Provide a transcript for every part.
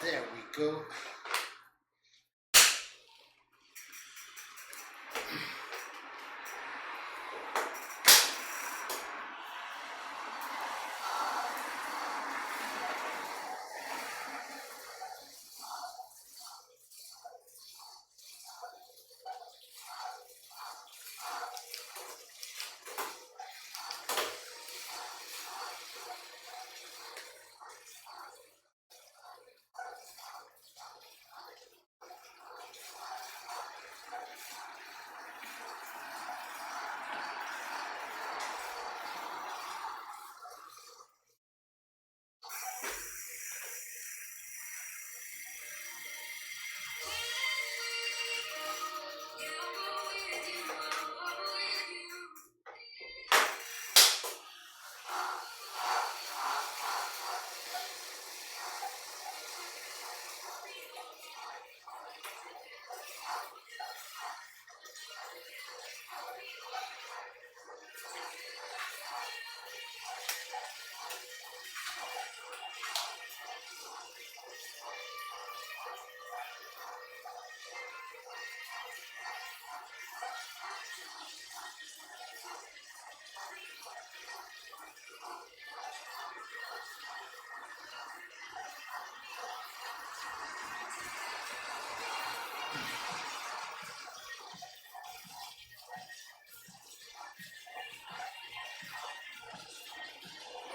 There we go.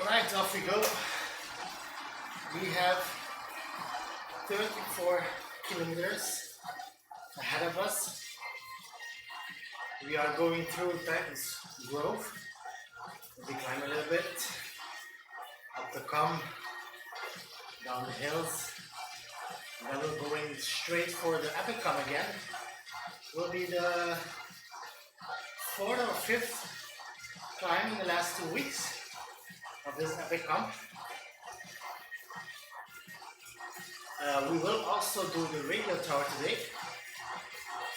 Alright, off we go. We have 34 kilometers ahead of us. We are going through Titan's Grove. We climb a little bit, up the come, down the hills. And then we're going straight for the epic come again. Will be the 4th or 5th climb in the last 2 weeks of this epic come. We will also do the radio tower today,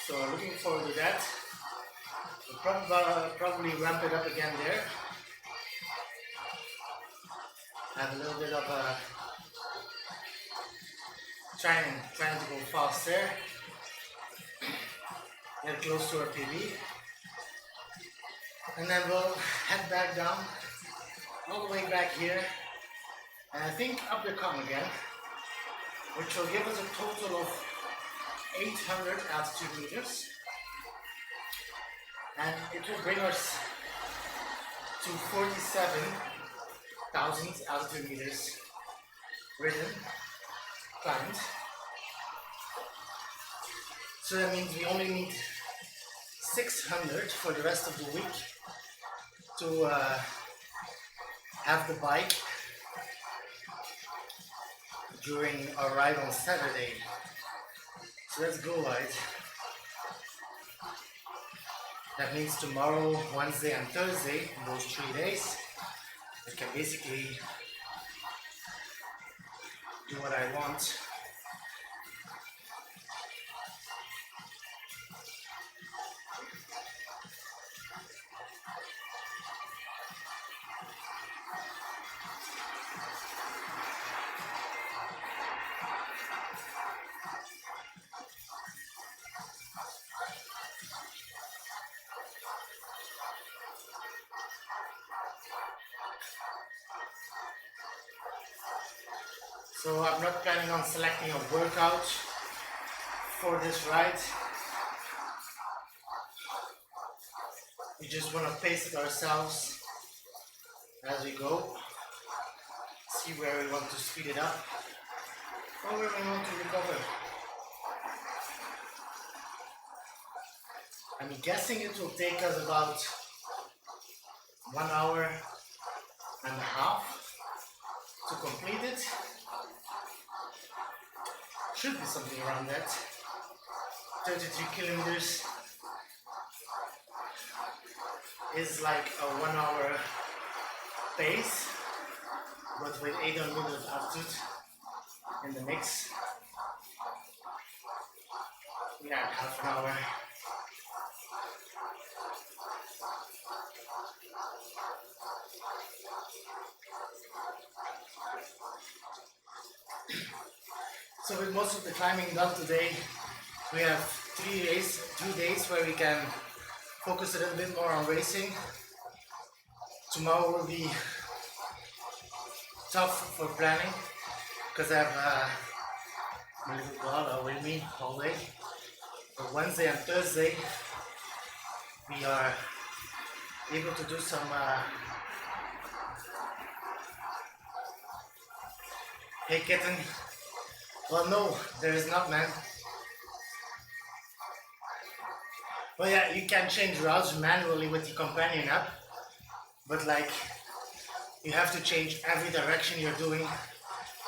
so looking forward to that. We'll probably ramp it up again there. Have a little bit of a trying to go faster, get close to our PB, and then we'll head back down all the way back here, and I think up the come again, which will give us a total of 800 altitude meters, and it will bring us to 47,000 altitude meters ridden, climbed. So that means we only need 600 for the rest of the week to have the bike during our ride on Saturday. So let's go, right? That means tomorrow, Wednesday and Thursday, in those 3 days, I can basically do what I want. So I'm not planning on selecting a workout for this ride. We just want to pace it ourselves as we go. See where we want to speed it up or where we want to recover. I'm guessing it will take us about 1 hour and a half to complete it. Should be something around that. 33 kilometers is like a 1 hour pace, but with 800 meters of altitude in the mix. Yeah, half an hour. So So with most of the climbing done today, we have 2 days where we can focus a little bit more on racing. Tomorrow will be tough for planning because I have my little daughter with me all day. But Wednesday and Thursday we are able to do some hey kitten. Well, no, there is not, man. Well, yeah, you can change routes manually with the companion app, but like you have to change every direction you're doing.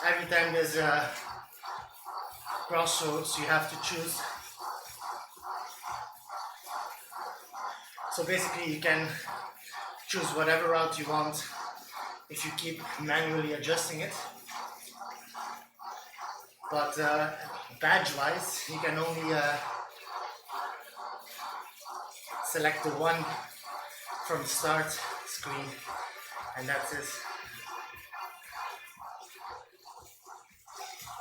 Every time there's a crossroads, you have to choose. So basically, you can choose whatever route you want if you keep manually adjusting it. But badge-wise, you can only select the one from the start screen, and that's it.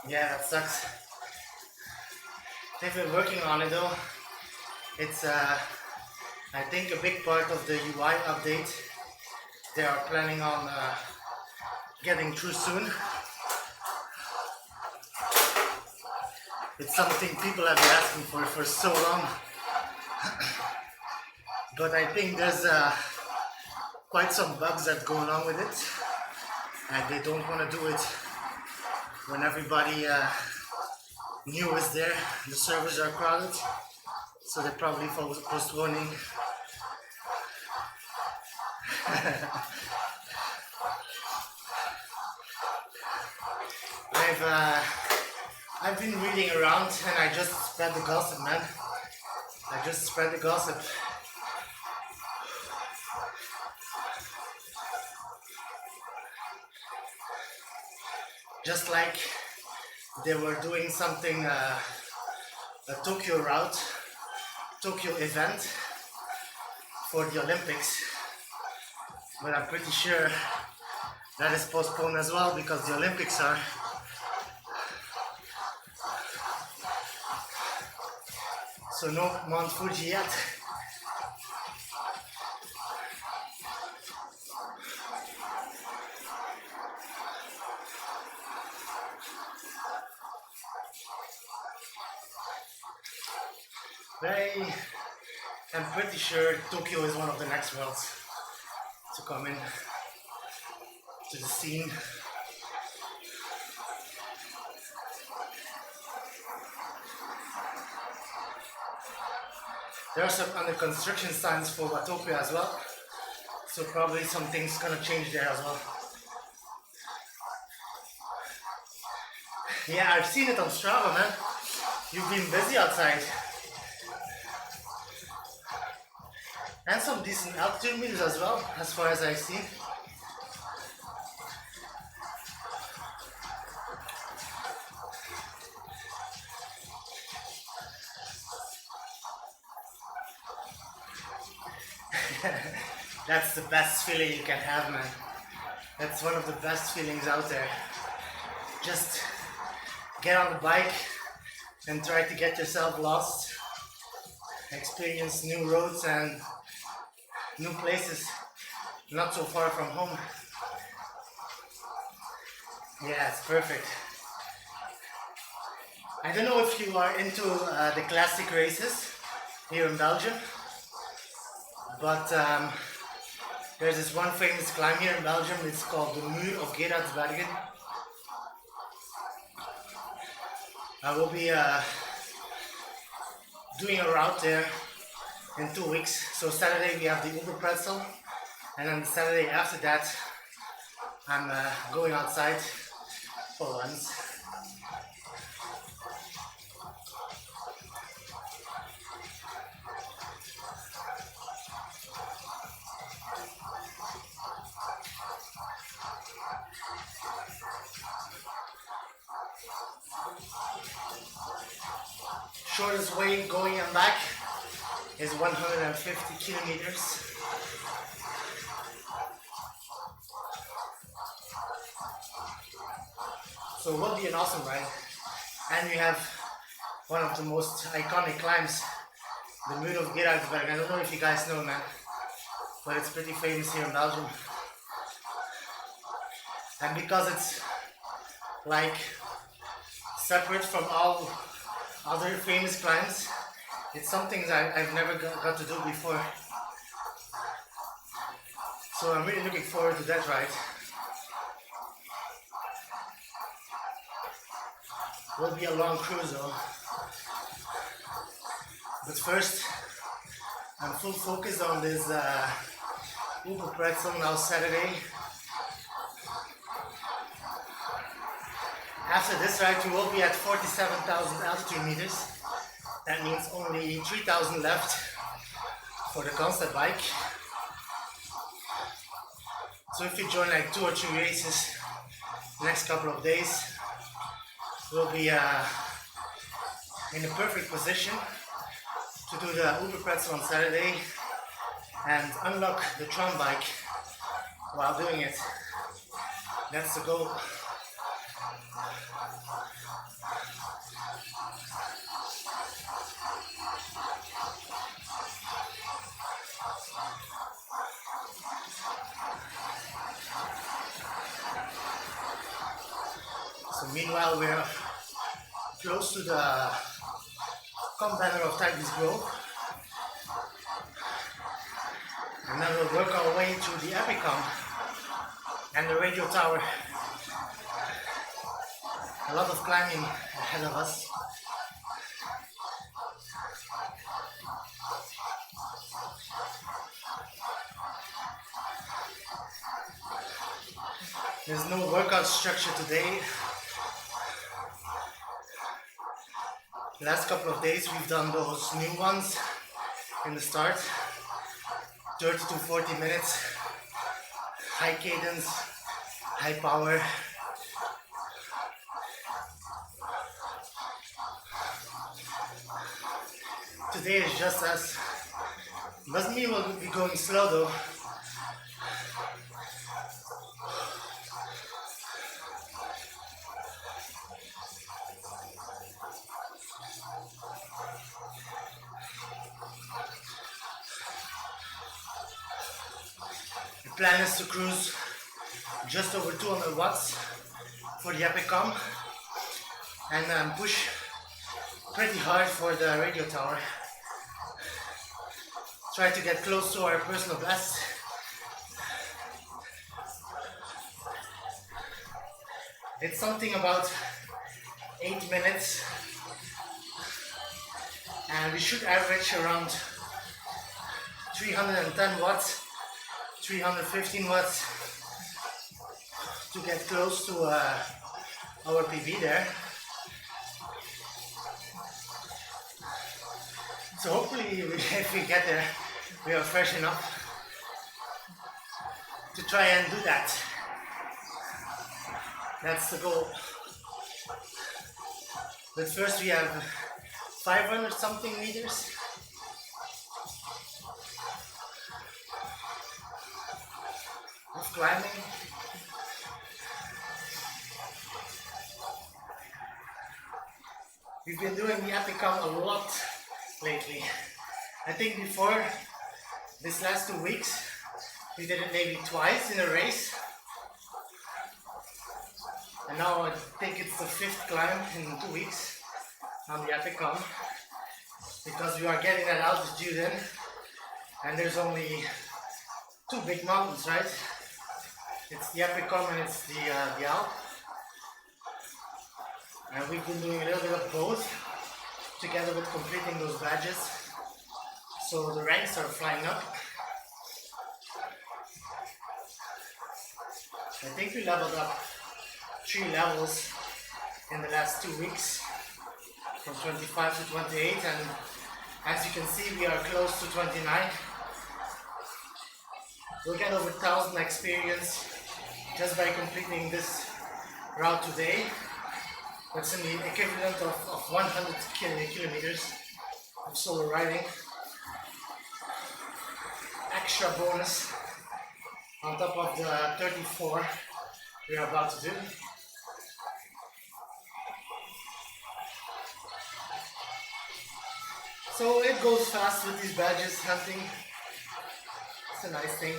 Yeah, that sucks. They've been working on it though. It's I think a big part of the UI update they are planning on getting through soon. It's something people have been asking for so long. But I think there's quite some bugs that go along with it, and they don't want to do it when everybody new is there. The servers are crowded, so they're probably postponing. I've been reading around and I just spread the gossip, man. I just spread the gossip. Just like they were doing something, a Tokyo route, Tokyo event for the Olympics. But I'm pretty sure that is postponed as well because the Olympics are. So no Mount Fuji yet. I'm pretty sure Tokyo is one of the next worlds to come in to the scene. There are some under construction signs for Watopia as well, so probably something's gonna change there as well. Yeah, I've seen it on Strava, man. You've been busy outside. And some decent altitude meters as well, as far as I see. That's the best feeling you can have, man. That's one of the best feelings out there. Just get on the bike and try to get yourself lost. Experience new roads and new places not so far from home. Yeah, it's perfect. I don't know if you are into the classic races here in Belgium, but there's this one famous climb here in Belgium. It's called the Muur of Gerardsbergen. I will be doing a route there in 2 weeks. So Saturday we have the Uber Pretzel, and then the Saturday after that I'm going outside for runs. Shortest way going and back is 150 kilometers. So it will be an awesome ride. And we have one of the most iconic climbs, the Muur of Gerardsberg. I don't know if you guys know, man, but it's pretty famous here in Belgium. And because it's like separate from all other famous climbs, it's something that I've never got to do before. So I'm really looking forward to that ride. Will be a long cruise though. But first, I'm full focused on this Uber pretzel now Saturday. After this ride, we will be at 47,000 altitude meters. That means only 3,000 left for the concept bike. So if you join like 2 or 3 races next couple of days, we'll be in a perfect position to do the Uber pretzel on Saturday and unlock the Tron bike while doing it. That's the goal. So meanwhile we're close to the banner of Tigris Grove, and then we'll work our way to the Epicom and the radio tower. A lot of climbing ahead of us. There's no workout structure today. The last couple of days we've done those new ones in the start, 30 to 40 minutes, high cadence, high power. Today is just us. Doesn't mean we'll be going slow though. The plan is to cruise just over 200 watts for the Epicom and push pretty hard for the radio tower. Try to get close to our personal best. It's something about 8 minutes and we should average around 310 watts, 315 watts to get close to our PB there. So hopefully if we get there, we are fresh enough to try and do that. That's the goal. But first we have 500 something meters. Of climbing. We've been doing the Epicom a lot lately. I think before this last 2 weeks we did it maybe twice in a race, and now I think it's the 5th climb in 2 weeks on the Epicom, because we are getting that altitude in and there's only 2 big mountains, right? It's the Epicom and it's the Alp, and we've been doing a little bit of both together with completing those badges, so the ranks are flying up. I think we leveled up 3 levels in the last 2 weeks, from 25 to 28, and as you can see we are close to 29. We'll get over 1,000 experience just by completing this route today. That's in the equivalent of 100 kilometers of solo riding. Extra bonus on top of the 34 we are about to do. So it goes fast with these badges hunting. It's a nice thing.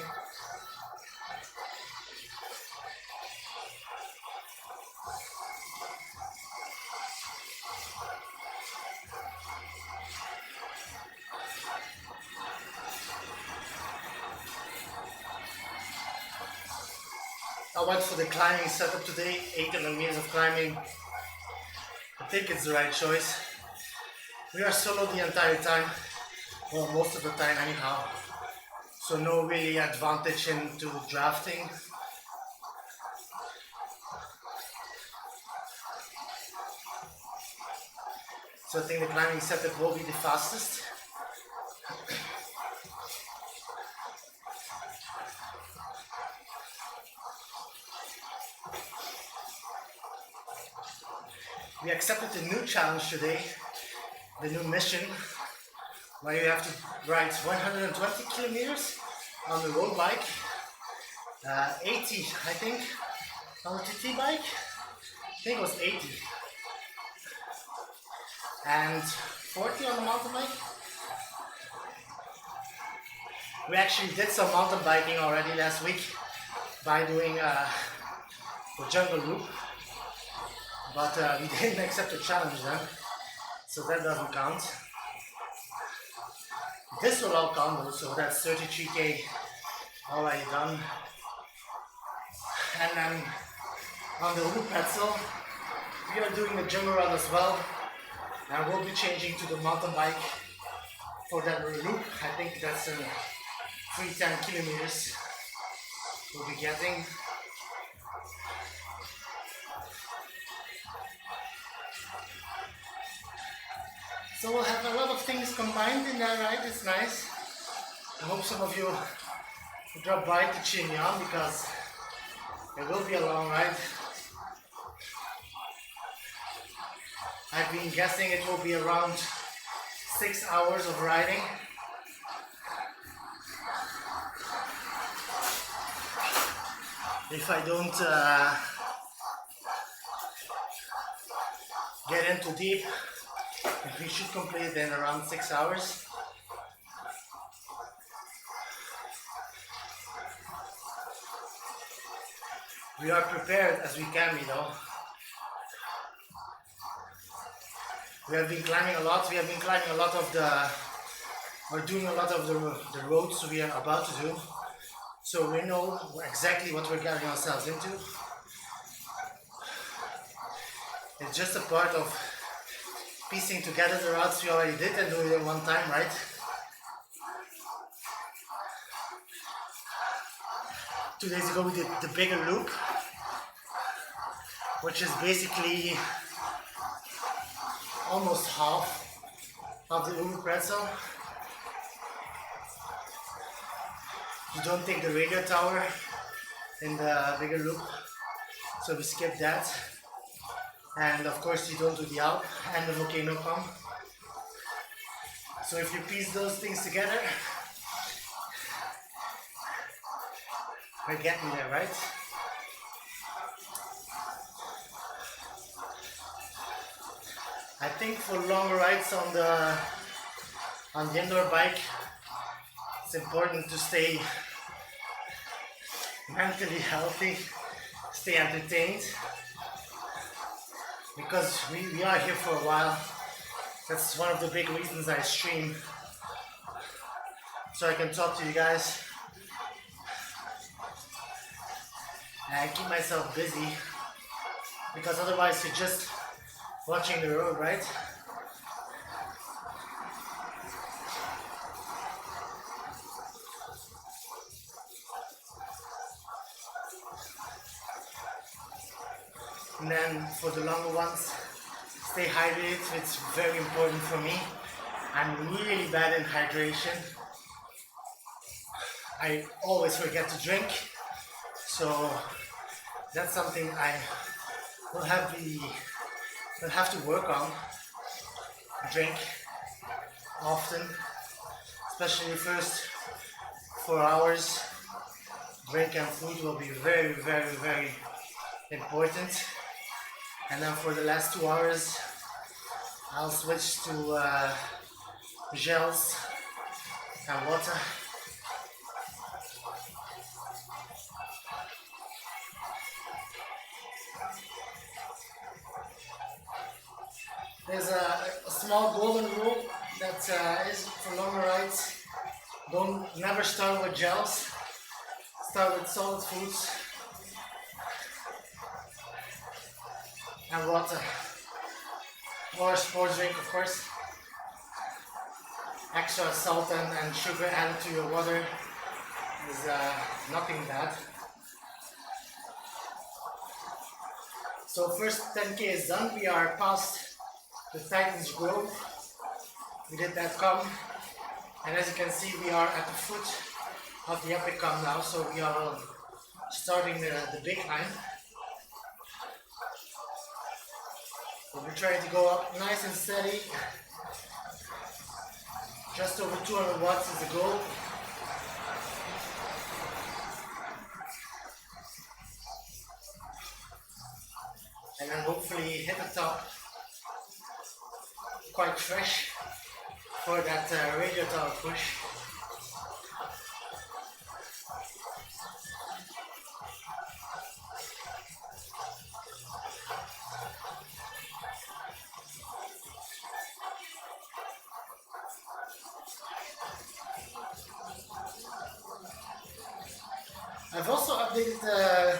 I went for the climbing setup today, 800 meters of climbing. I think it's the right choice. We are solo the entire time, well, most of the time anyhow. So no really advantage into drafting. So I think the climbing setup will be the fastest. We accepted the new challenge today, the new mission, where you have to ride 120 kilometers on the road bike, 80 I think on the TT bike, I think it was 80, and 40 on the mountain bike. We actually did some mountain biking already last week by doing the jungle loop. But we didn't accept the challenge then, so that doesn't count. This will all count though, so that's 33k already done. And then on the loop pretzel, we are doing the jungle run as well. And we'll be changing to the mountain bike for that loop. I think that's 310 kilometers we'll be getting. So we'll have a lot of things combined in that ride. It's nice. I hope some of you drop by to cheer me on because it will be a long ride. I've been guessing it will be around 6 hours of riding. If I don't get in too deep, we should complete it in around 6 hours. We are prepared as we can be though. We have been climbing a lot. We have been climbing a lot of doing a lot of the roads we are about to do. So we know exactly what we're getting ourselves into. It's just a part of piecing together the routes we already did and doing it one time, right? Two days ago we did the bigger loop, which is basically almost half of the Uber pretzel. You don't take the radio tower in the bigger loop, so we skip that. And of course you don't do the Alp and the volcano come. So if you piece those things together, we're getting there, right? I think for longer rides on the indoor bike, it's important to stay mentally healthy, stay entertained, because we are here for a while. That's one of the big reasons I stream, so I can talk to you guys and keep myself busy, because otherwise you're just watching the road, right? And then for the longer ones, stay hydrated. It's very important for me. I'm really bad in hydration. I always forget to drink, so that's something I will have to work on. Drink often, especially the first 4 hours. Drink and food will be very, very, very important. And then for the last 2 hours, I'll switch to gels and water. There's a small golden rule that is for longer rides. Never start with gels. Start with solid foods and water, or a sports drink, of course. Extra salt and sugar added to your water is nothing bad. So first 10k is done. We are past the Titans Grove. We did that come, and as you can see, we are at the foot of the epic come now. So we are starting the big climb. We'll be trying to go up nice and steady. Just over 200 watts is the goal. And then hopefully hit the top quite fresh for that radio tower push. I've also updated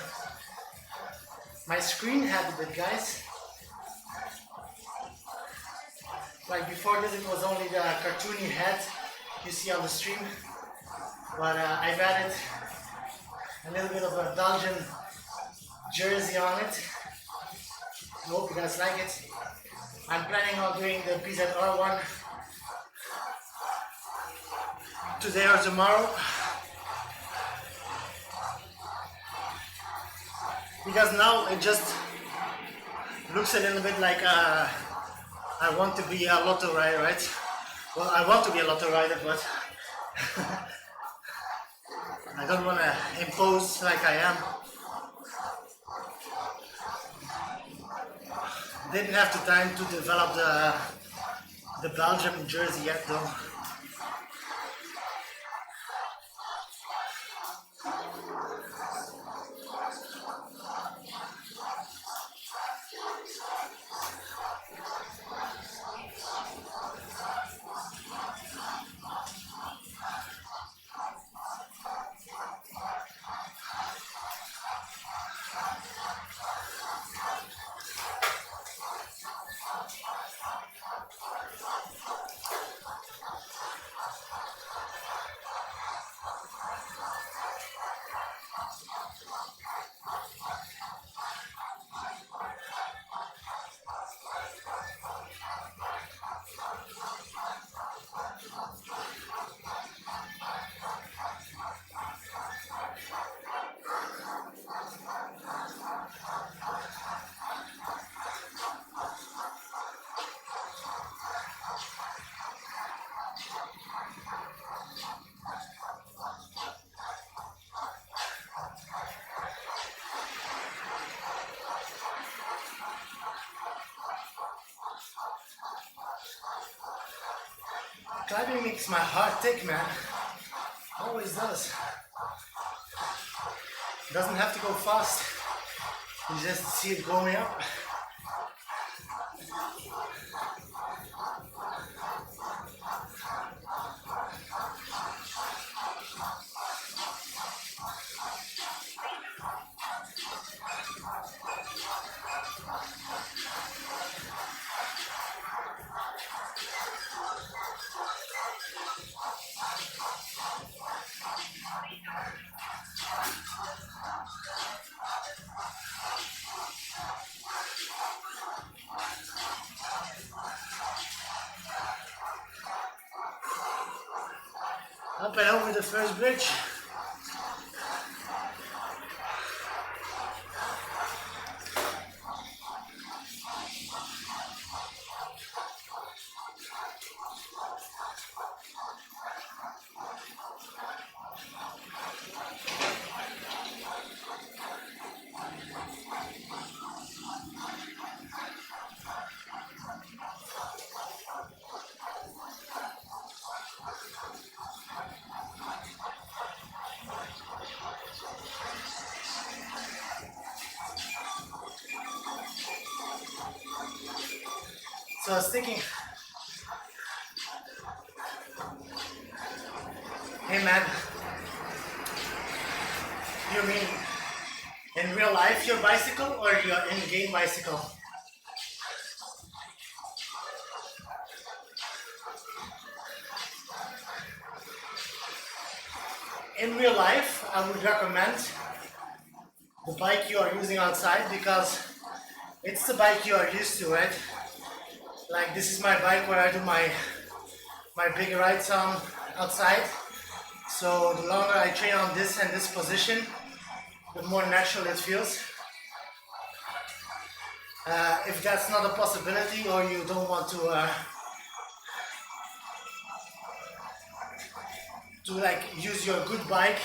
my screen head a bit, guys. Like before this, it was only the cartoony head you see on the stream, but I've added a little bit of a Belgian jersey on it. I hope you guys like it. I'm planning on doing the PZR one today or tomorrow, because now it just looks a little bit like I want to be a lotto rider, right? Well, I want to be a lotto rider, but I don't want to impose like I am. Didn't have the time to develop the Belgium jersey yet, though. Climbing makes my heart tick, man. Always does. Doesn't have to go fast. You just see it going up. Up and over the first bridge. So I was thinking, hey man, you mean in real life your bicycle or your in-game bicycle? In real life, I would recommend the bike you are using outside because it's the bike you are used to, right? Like this is my bike where I do my big rides on outside. So the longer I train on this and this position, the more natural it feels. If that's not a possibility or you don't want to like use your good bike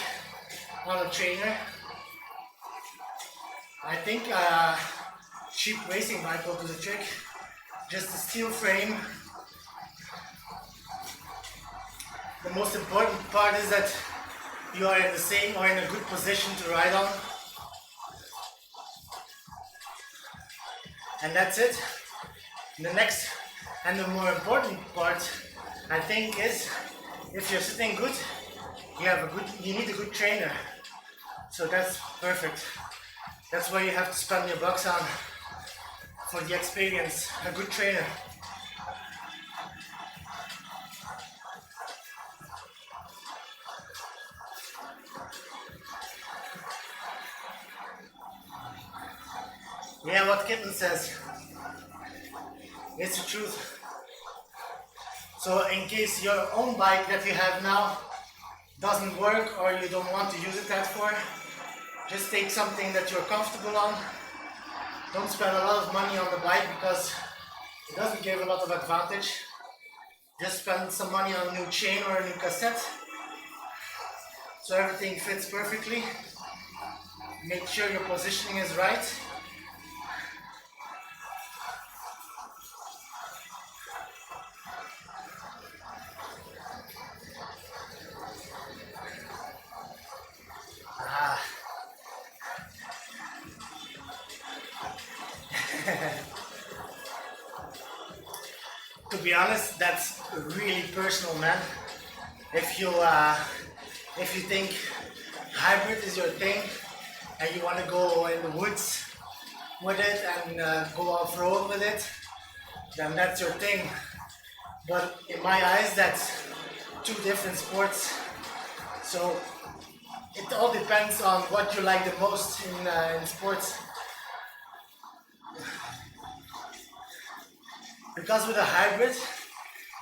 on a trainer, I think cheap racing bike will do the trick. Just a steel frame. The most important part is that you are in the same or in a good position to ride on. And that's it. The next and the more important part, I think, is if you're sitting good, you need a good trainer. So that's perfect. That's where you have to spend your bucks on for the experience, a good trainer. Yeah, what Kitten says, it's the truth. So in case your own bike that you have now doesn't work or you don't want to use it that for, just take something that you're comfortable on. Don't spend a lot of money on the bike because it doesn't give a lot of advantage. Just spend some money on a new chain or a new cassette so everything fits perfectly. Make sure your positioning is right. To be honest, that's really personal, man. If you think hybrid is your thing and you want to go in the woods with it and go off-road with it, then that's your thing. But in my eyes, that's two different sports. So it all depends on what you like the most in sports. Because with a hybrid,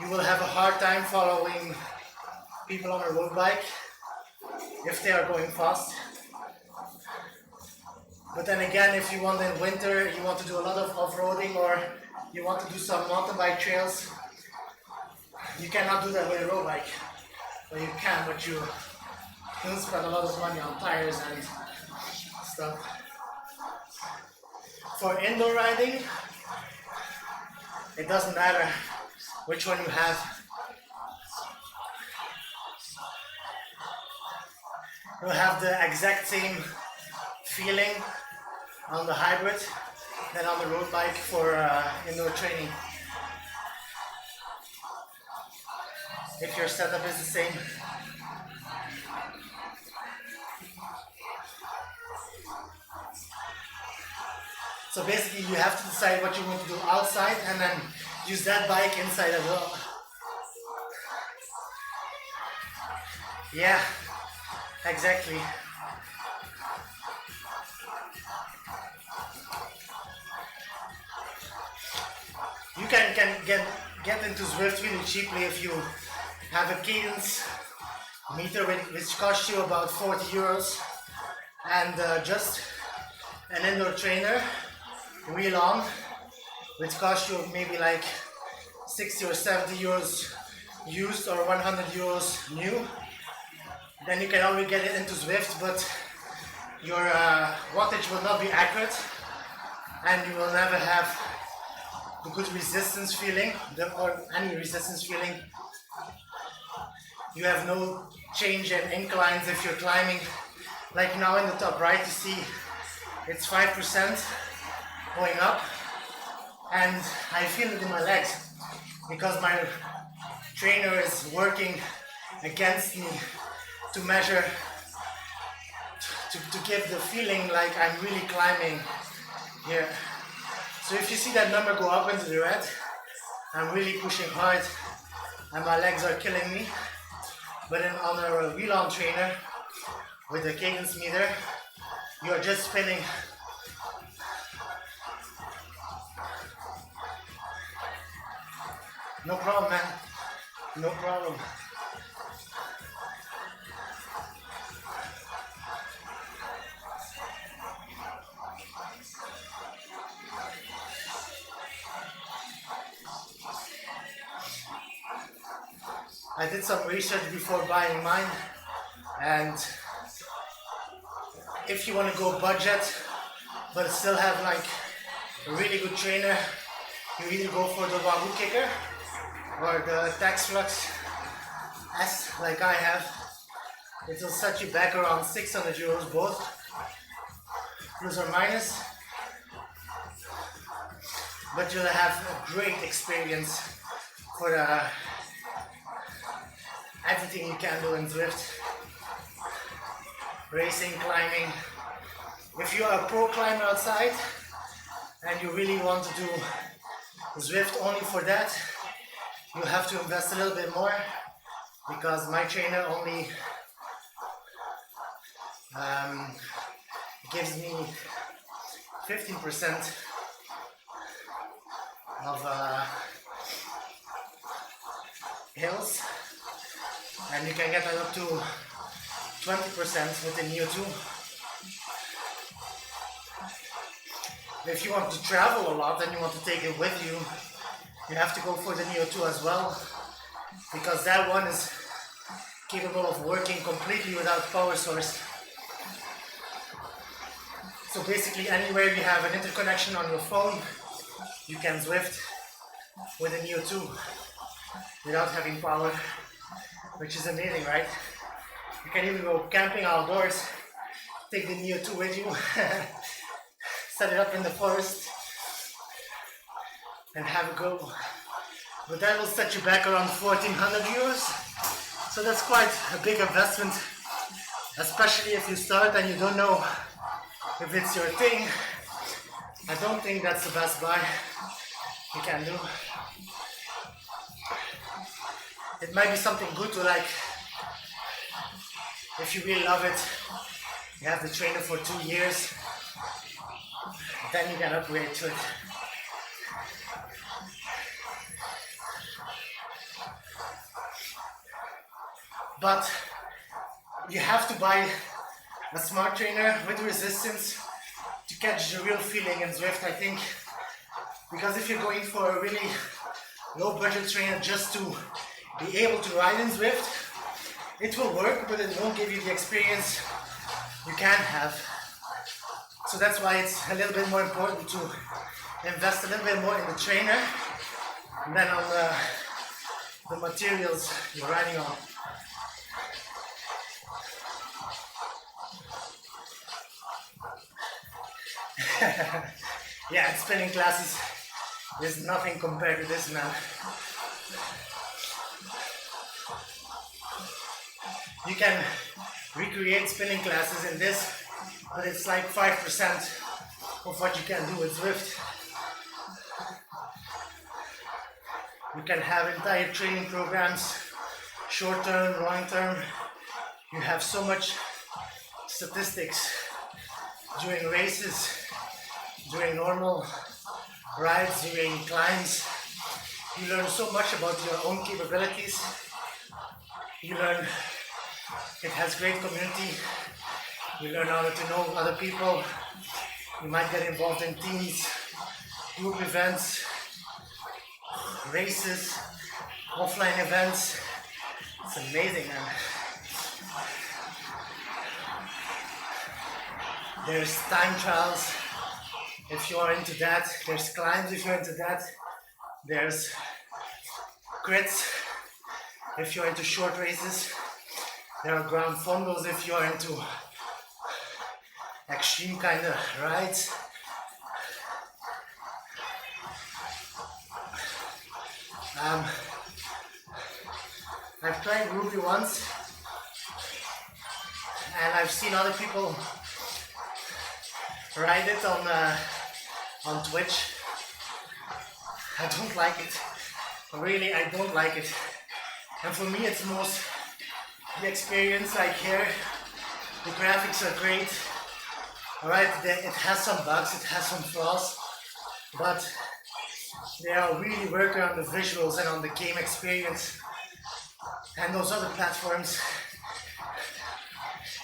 you will have a hard time following people on a road bike if they are going fast. But then again, if you want in winter, you want to do a lot of off-roading or you want to do some mountain bike trails, you cannot do that with a road bike. Well, you can, but you don't spend a lot of money on tires and stuff. For indoor riding, it doesn't matter which one you have. You'll have the exact same feeling on the hybrid than on the road bike for indoor training. If your setup is the same. So basically you have to decide what you want to do outside and then use that bike inside as well. Yeah, exactly. You can get into Zwift really cheaply if you have a cadence meter which costs you about 40 euros and just an indoor trainer wheel on, which costs you maybe like 60 or 70 euros used or 100 euros new. Then you can always get it into Zwift, but your wattage will not be accurate and you will never have the good resistance feeling or any resistance feeling. You have no change in inclines if you're climbing. Like now in the top right you see it's 5% going up. and I feel it in my legs because my trainer is working against me to measure, to give the feeling like I'm really climbing here. So if you see that number go up into the red, I'm really pushing hard and my legs are killing me. But then on a wheel-on trainer with a cadence meter, you're just spinning. No problem, man. No problem. I did some research before buying mine, and if you want to go budget but still have like a really good trainer, you either go for the Wahoo kicker or the Tax Flux S like I have. It will set you back around 600 euros both, plus or minus, but you'll have a great experience for everything you can do in Zwift. Racing, climbing. If you are a pro climber outside and you really want to do Zwift only for that, you have to invest a little bit more, because my trainer only gives me 15% of hills, and you can get that up to 20% with the Neo 2. If you want to travel a lot and you want to take it with you, you have to go for the Neo 2 as well, because that one is capable of working completely without power source. So basically anywhere you have an interconnection on your phone, you can Zwift with a Neo 2 without having power, which is amazing, right? You can even go camping outdoors, take the Neo 2 with you, set it up in the forest and have a go. But that will set you back around 1,400 euros. So that's quite a big investment, especially if you start and you don't know if it's your thing. I don't think that's the best buy you can do. It might be something good to like, if you really love it, you have the trainer for 2 years, then you can upgrade to it. But you have to buy a smart trainer with resistance to catch the real feeling in Zwift, I think. Because if you're going for a really low budget trainer just to be able to ride in Zwift, it will work, but it won't give you the experience you can have. So that's why it's a little bit more important to invest a little bit more in the trainer than on the materials you're riding on. Yeah, spinning classes is nothing compared to this, man. You can recreate spinning classes in this, but it's like 5% of what you can do with Zwift. You can have entire training programs, short term, long term. You have so much statistics during races, during normal rides, during climbs. You learn so much about your own capabilities. You learn it has great community. You learn how to know other people. You might get involved in teams, group events, races, offline events. It's amazing, man. There's time trials if you are into that. There's climbs if you're into that. There's crits if you're into short races. There are ground fondos if you're into extreme kind of rides. Um, I've tried Ruby once, and I've seen other people ride it on Twitch. I don't like it. Really, I don't like it. And for me, it's most the experience. Like here, the graphics are great. Alright, it has some bugs, it has some flaws, but they are really working on the visuals and on the game experience. And those other platforms,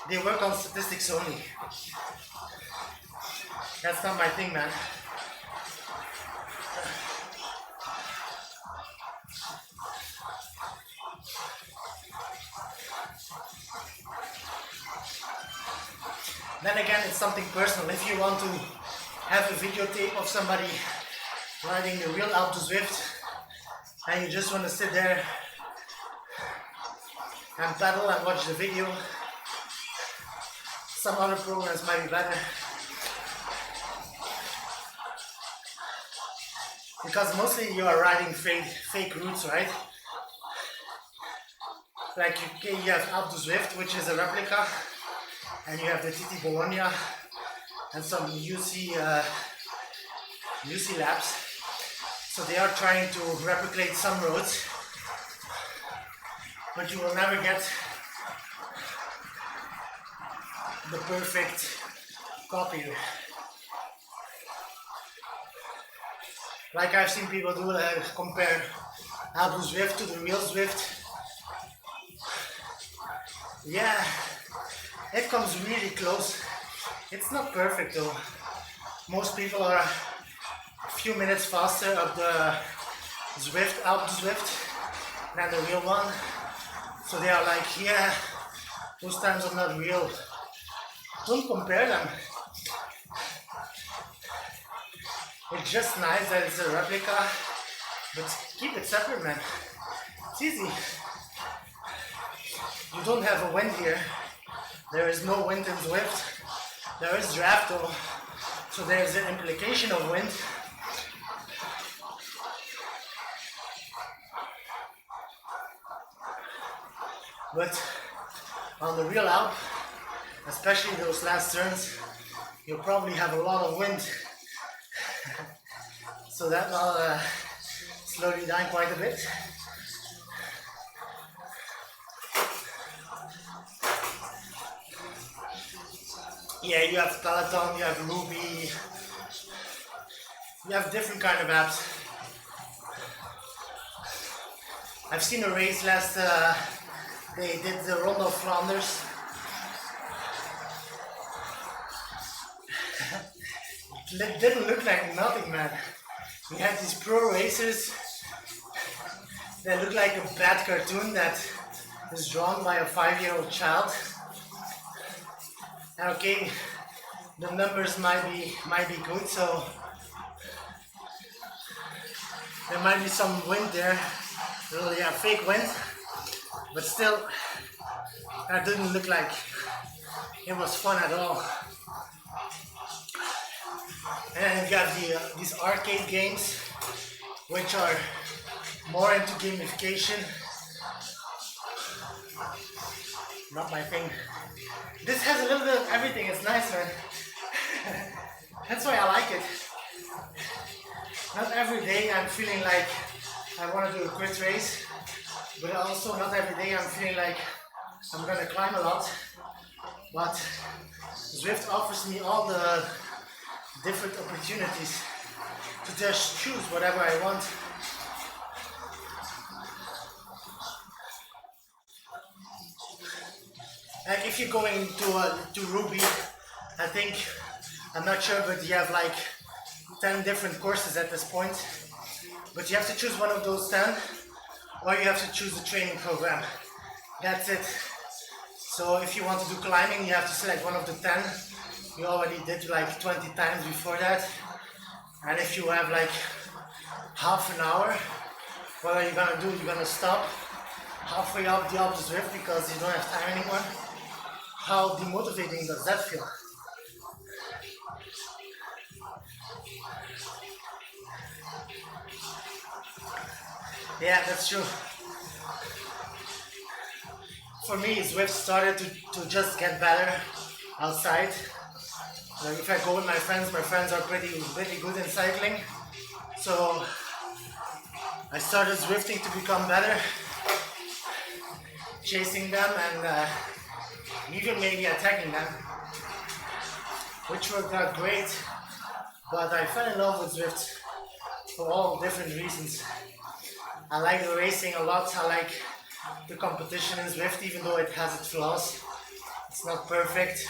they work on statistics only. That's not my thing, man. Then again, it's something personal. If you want to have a videotape of somebody riding the real Alpe Zwift and you just want to sit there and pedal and watch the video, some other programs might be better. Because mostly you are riding fake routes, right? Like you have Alpe Zwift, which is a replica, and you have the TT Bologna and some UC laps. So they are trying to replicate some roads, but you will never get the perfect copy. Like I've seen people do, compare Alpe Zwift to the real Zwift. Yeah, it comes really close. It's not perfect though. Most people are a few minutes faster up the Zwift, Alpe Zwift, than the real one. So they are like, yeah, those times are not real. Don't compare them. It's just nice that it's a replica, but keep it separate, man. It's easy. You don't have a wind here. There is no wind in Zwift. There is draft though, so there is an implication of wind. But on the real Alp, especially those last turns, you'll probably have a lot of wind. So that will slow you down quite a bit. Yeah, you have Peloton, you have Ruby, you have different kind of apps. I've seen a race last, they did the Ronde of Flanders. It didn't look like nothing, man. We had these pro racers that look like a bad cartoon that is drawn by a 5-year-old child. And okay, the numbers might be good, so there might be some wind there, really fake wind, but still, that didn't look like it was fun at all. And you got these arcade games, which are more into gamification. Not my thing. This has a little bit of everything. It's nice, man. That's why I like it. Not every day I'm feeling like I want to do a quick race, but also not every day I'm feeling like I'm gonna climb a lot. But Zwift offers me all the different opportunities to just choose whatever I want. Like if you're going to Ruby, I think, I'm not sure, but you have like 10 different courses at this point. But you have to choose one of those 10, or you have to choose a training program. That's it. So if you want to do climbing, you have to select one of the 10. You already did like 20 times before that. And if you have like half an hour, what are you gonna do? You're gonna stop halfway up the Alpe Zwift because you don't have time anymore. How demotivating does that feel? Yeah, that's true. For me, Zwift started to just get better outside. Like if I go with my friends are pretty good in cycling. So I started Zwifting to become better, chasing them and even maybe attacking them, which worked out great. But I fell in love with Zwift for all different reasons. I like the racing a lot. I like the competition in Zwift, even though it has its flaws. It's not perfect.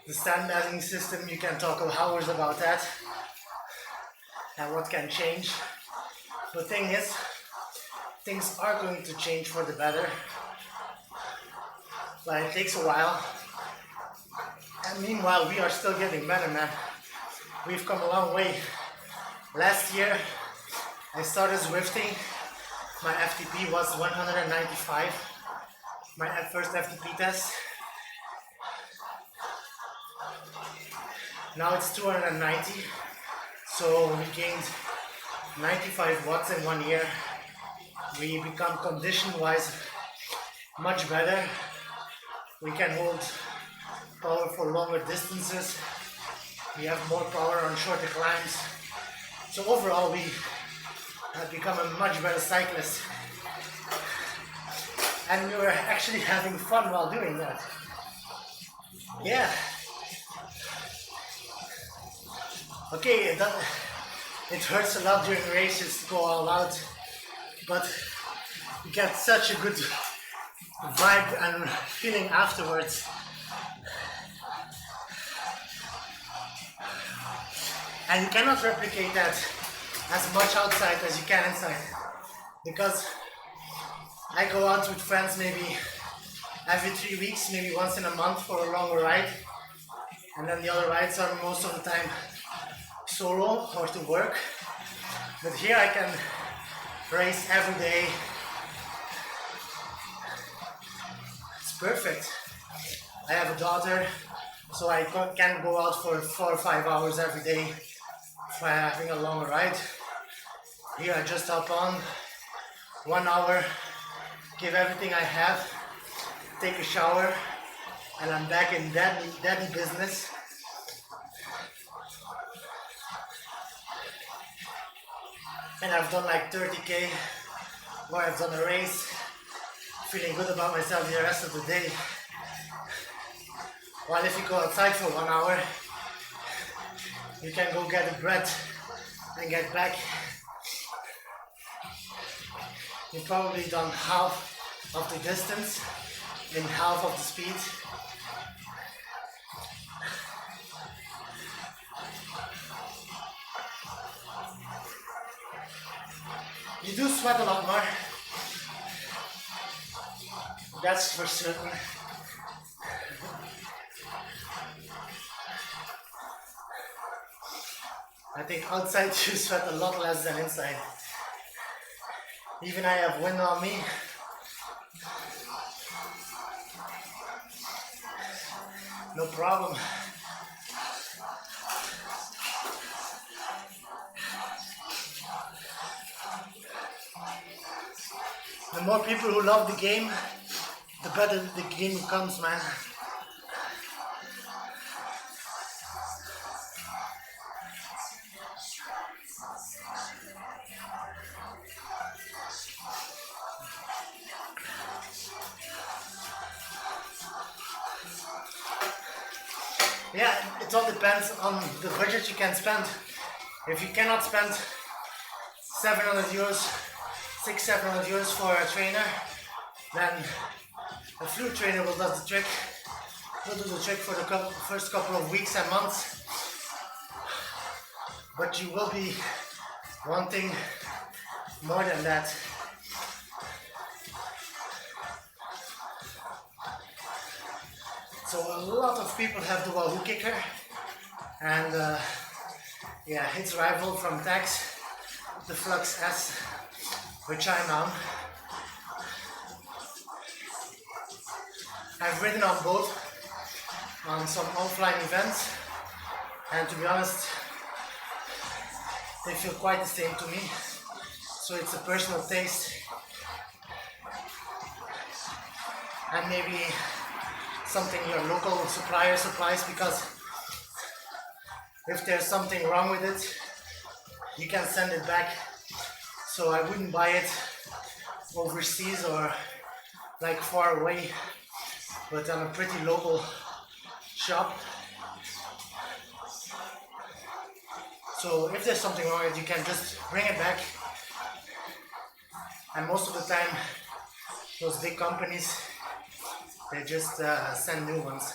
The standardizing system, you can talk hours about that and what can change. The thing is, things are going to change for the better, but it takes a while. And meanwhile, we are still getting better, man. We've come a long way. Last year, I started Zwifting. My FTP was 195, my first FTP test. Now it's 290, so we gained 95 watts in 1 year. We become condition-wise much better. We can hold power for longer distances. We have more power on shorter climbs. So overall, we have become a much better cyclist. And we were actually having fun while doing that. Yeah. Okay, it hurts a lot during races to go all out, but you get such a good vibe and feeling afterwards. And you cannot replicate that as much outside as you can inside, because I go out with friends maybe every 3 weeks, maybe once in a month for a longer ride, and then the other rides are most of the time solo or to work. But here I can race every day. It's perfect. I have a daughter, so I can go out for 4 or 5 hours every day if I'm having a long ride. Here I just hop on 1 hour, give everything I have, take a shower, and I'm back in daddy business. And I've done like 30k, where I've done a race, feeling good about myself the rest of the day. While if you go outside for 1 hour, you can go get a bread and get back. You've probably done half of the distance in half of the speed. You do sweat a lot more, that's for certain. I think outside you sweat a lot less than inside. Even I have wind on me. No problem. The more people who love the game, the better the game becomes, man. Yeah, it all depends on the budget you can spend. If you cannot spend 700 euros, 600-700 euros for a trainer, then a flute trainer will do the trick. Will do the trick for the first couple of weeks and months. But you will be wanting more than that. So a lot of people have the Wahoo kicker, and yeah, its rival from Tax, the Flux S, which I'm on. I've ridden on both on some offline events, and to be honest, they feel quite the same to me. So it's a personal taste, and maybe something your local supplier supplies, because if there's something wrong with it, you can send it back. So I wouldn't buy it overseas or like far away, but on a pretty local shop. So if there's something wrong with it, you can just bring it back. And most of the time, those big companies, they just send new ones.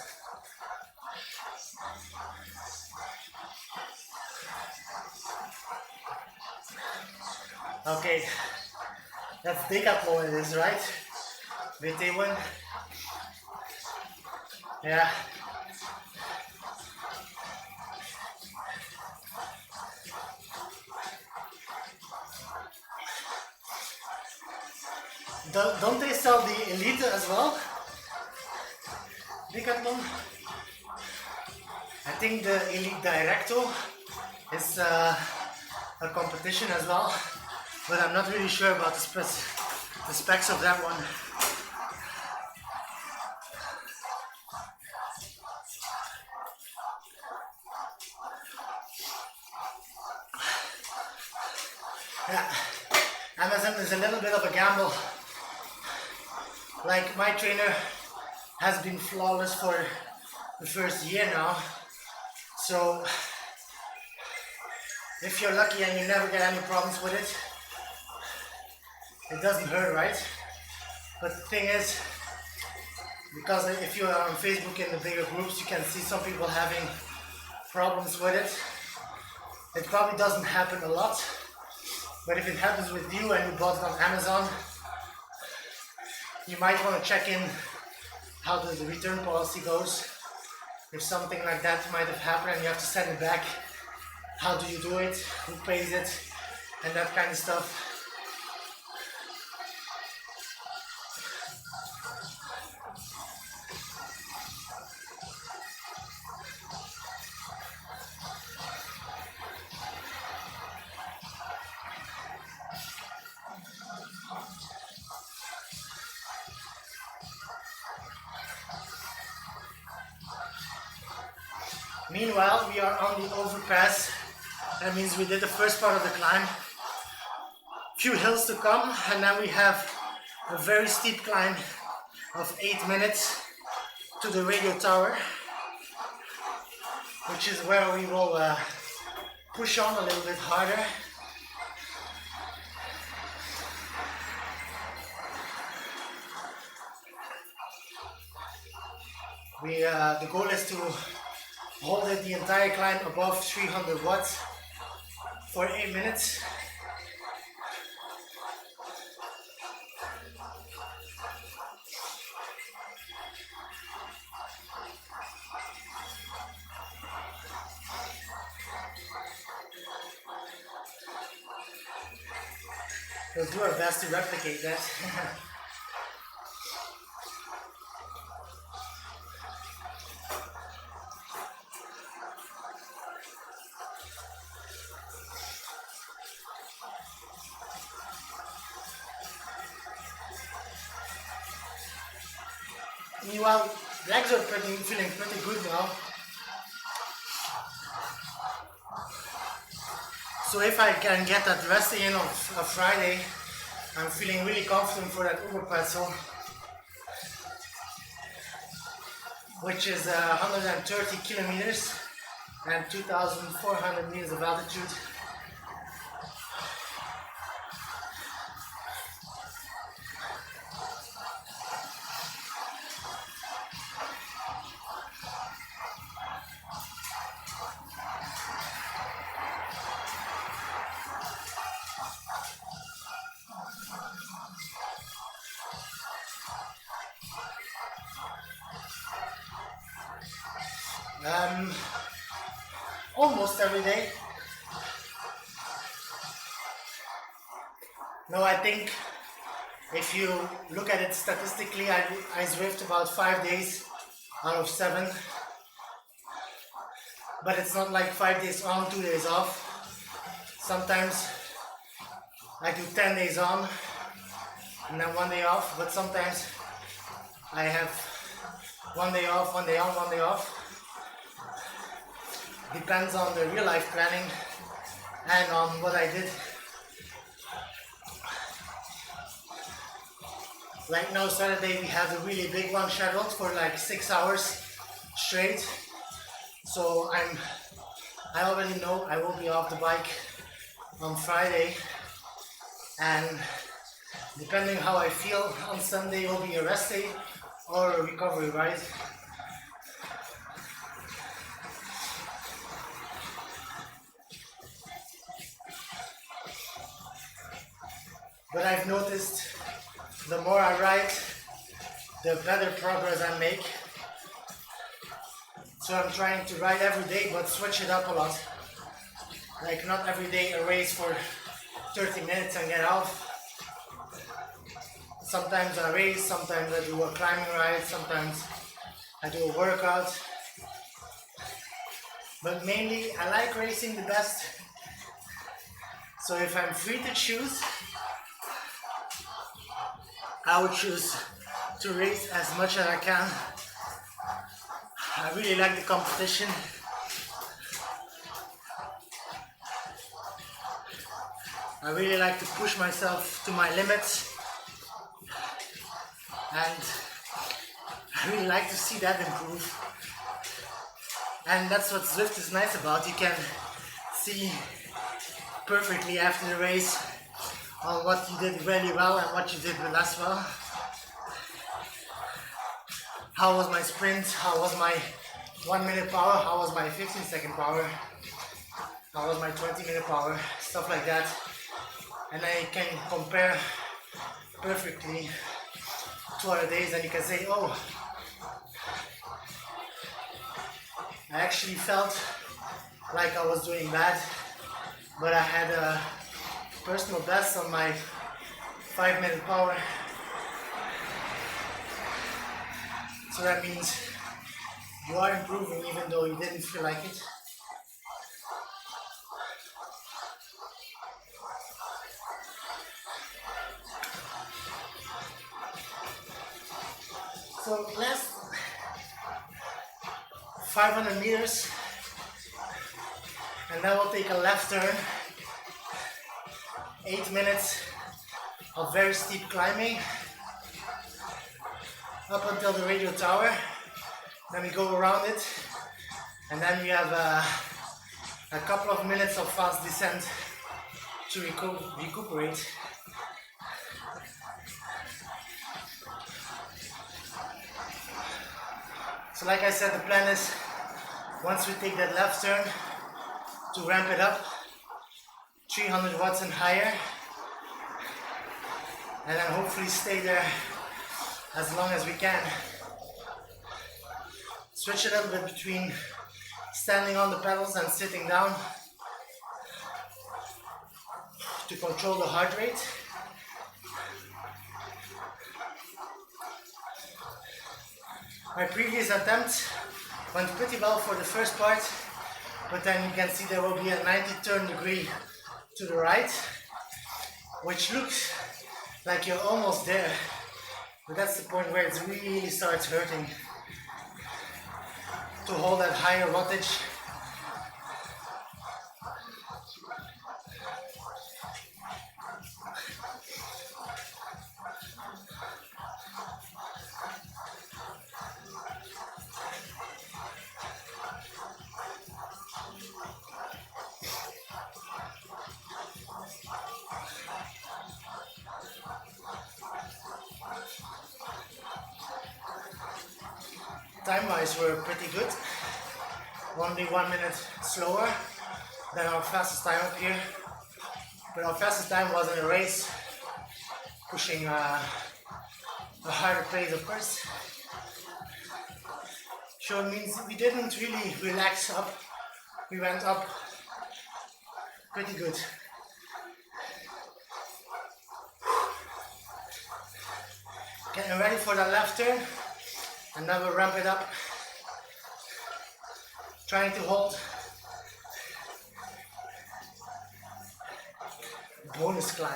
Okay, that's Decathlon it is, right? VT1. Yeah. Don't they sell the Elite as well? Decathlon? I think the Elite Directo is a competition as well, but I'm not really sure about the specs of that one. Yeah, Amazon is a little bit of a gamble. Like, my trainer has been flawless for the first year now, so if you're lucky and you never get any problems with it, it doesn't hurt, right? But the thing is, because if you're on Facebook in the bigger groups, you can see some people having problems with it. It probably doesn't happen a lot, but if it happens with you and you bought it on Amazon, you might want to check in how the return policy goes. If something like that might have happened and you have to send it back, how do you do it, who pays it, and that kind of stuff. Meanwhile, we are on the overpass. That means we did the first part of the climb. Few hills to come, and then we have a very steep climb of 8 minutes to the radio tower, which is where we will push on a little bit harder. The goal is to hold it the entire climb above 300 watts for 8 minutes. We'll do our best to replicate that. Meanwhile, legs are feeling pretty good now. So if I can get that resting in on a Friday, I'm feeling really confident for that Oberplatzel, which is 130 kilometers and 2,400 meters of altitude. Almost every day. No, I think if you look at it statistically, I Zwift about 5 days out of 7. But it's not like 5 days on, 2 days off. Sometimes I do 10 days on and then 1 day off, but sometimes I have 1 day off, 1 day on, 1 day off. Depends on the real life planning and on what I did. Right now, Saturday, we have a really big one scheduled for like 6 hours straight. So I already know I will be off the bike on Friday, and depending how I feel on Sunday will be a rest day or a recovery ride. But I've noticed the more I ride, the better progress I make. So I'm trying to ride every day, but switch it up a lot. Like not every day a race for 30 minutes and get off. Sometimes I race, sometimes I do a climbing ride, sometimes I do a workout. But mainly I like racing the best. So if I'm free to choose, I would choose to race as much as I can. I really like the competition. I really like to push myself to my limits. And I really like to see that improve. And that's what Zwift is nice about. You can see perfectly after the race on what you did really well and what you did less well. How was my sprint? How was my 1 minute power? How was my 15-second power? How was my 20-minute power? Stuff like that. And then you can compare perfectly to other days, and you can say, oh, I actually felt like I was doing bad, but I had a personal best on my 5-minute power. So that means you are improving even though you didn't feel like it. So last 500 meters, and then we'll take a left turn. 8 minutes of very steep climbing up until the radio tower. Then we go around it, and then we have a couple of minutes of fast descent to recuperate. So like I said, the plan is once we take that left turn to ramp it up 300 watts and higher, and then hopefully stay there as long as we can. Switch a little bit between standing on the pedals and sitting down to control the heart rate. My previous attempt went pretty well for the first part, but then you can see there will be a 90 turn degree to the right, which looks like you're almost there, but that's the point where it really starts hurting to hold that higher wattage. Time-wise, we're pretty good. Only 1 minute slower than our fastest time up here. But our fastest time was in a race, pushing a harder pace, of course. So it means we didn't really relax up. We went up pretty good. Getting ready for the left turn, and then we'll ramp it up. Trying to hold bonus climb.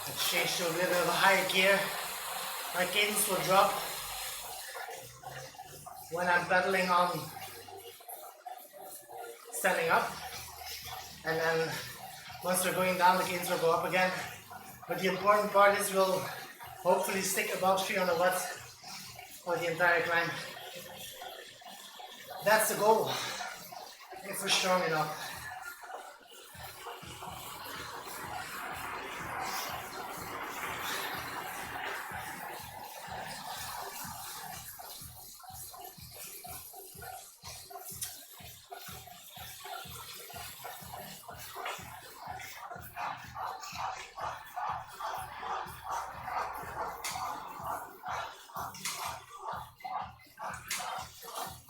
Let's change to a little bit of a higher gear. My cadence will drop when I'm pedaling on standing up, and then once we're going down, the cadence will go up again. But the important part is we'll hopefully stick above 300 watts for the entire climb. That's the goal, if we're strong enough.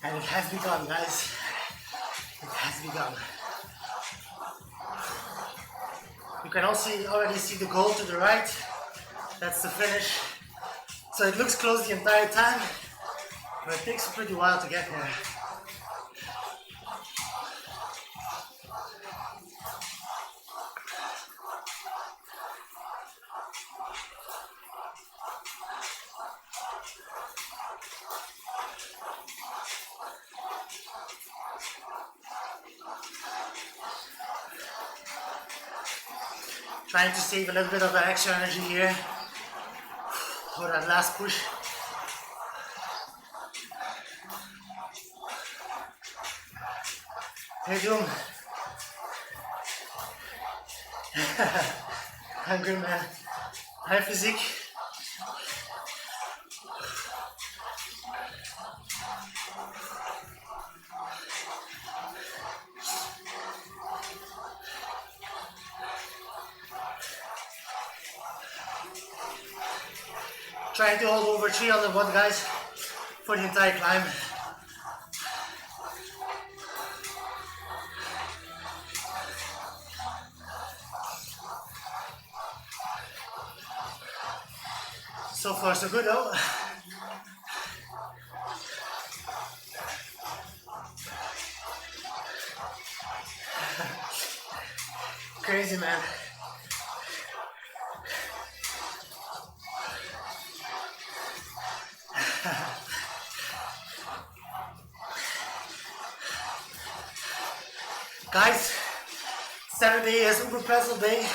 And it has begun, guys. It has begun. You can also already see the goal to the right. That's the finish. So it looks close the entire time, but it takes a pretty while to get there. Trying to save a little bit of that extra energy here for that last push. Hey, Doom. I'm good, man. Hi, physique. Trying to hold over 300 watt, guys, for the entire climb. So far, so good, though. Crazy, man. Guys, Saturday is Uber Pretzel Day.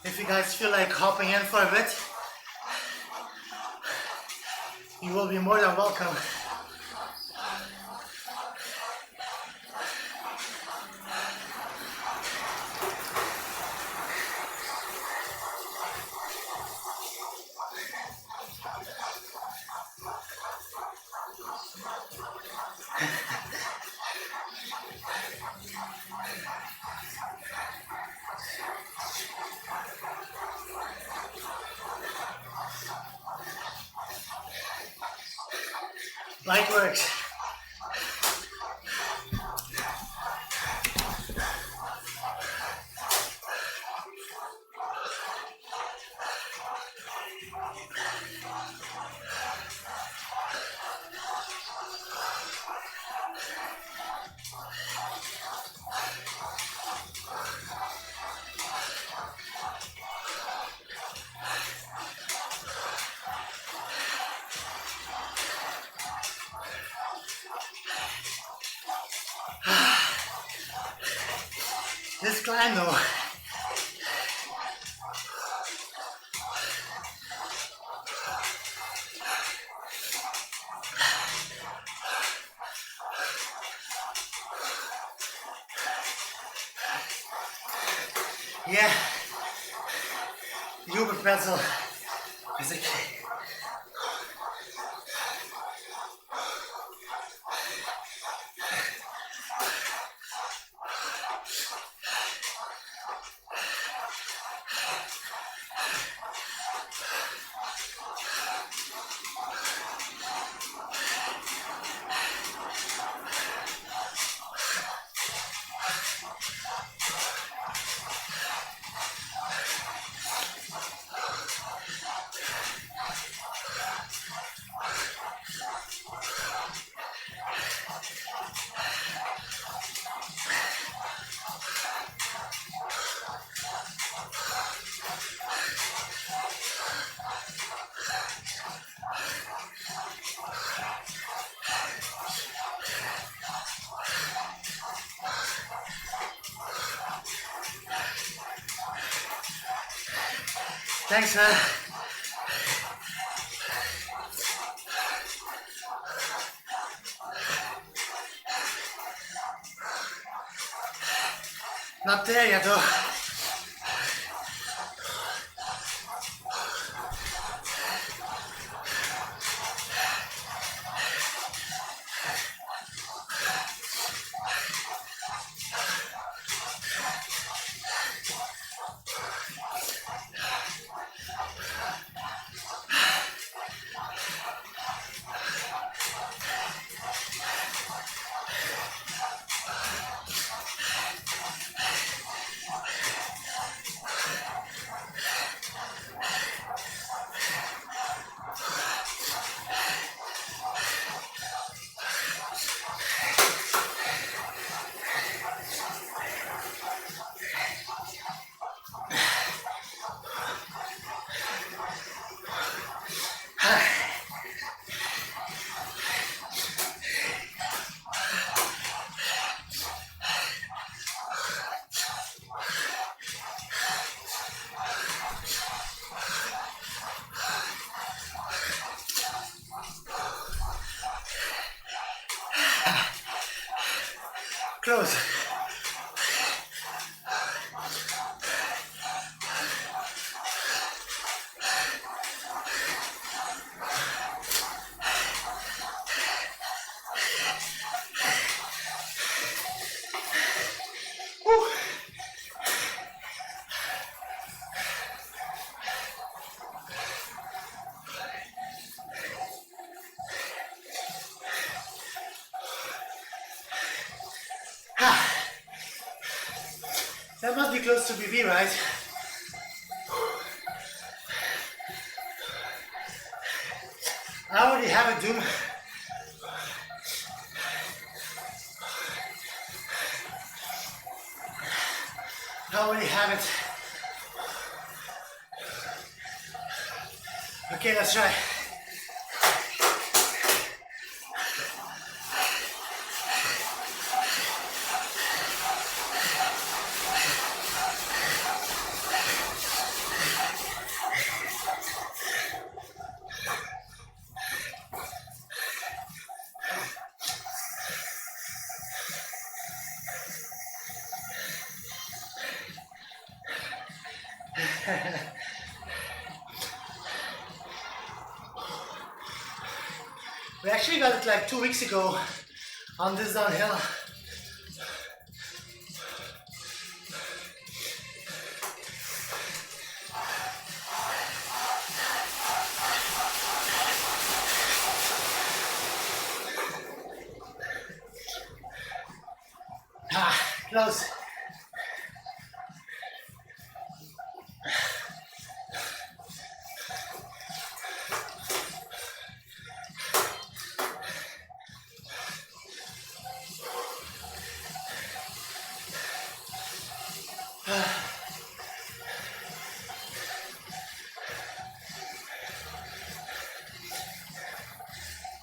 If you guys feel like hopping in for a bit, you will be more than welcome. Light works. This climb though. Yeah, the Uber Pretzel is a key. Thanks, man. Not there yet, though. Close. That must be close to BB, right? I already have it, Doom. I already have it. Okay, let's try. We actually got it like 2 weeks ago on this downhill. Close.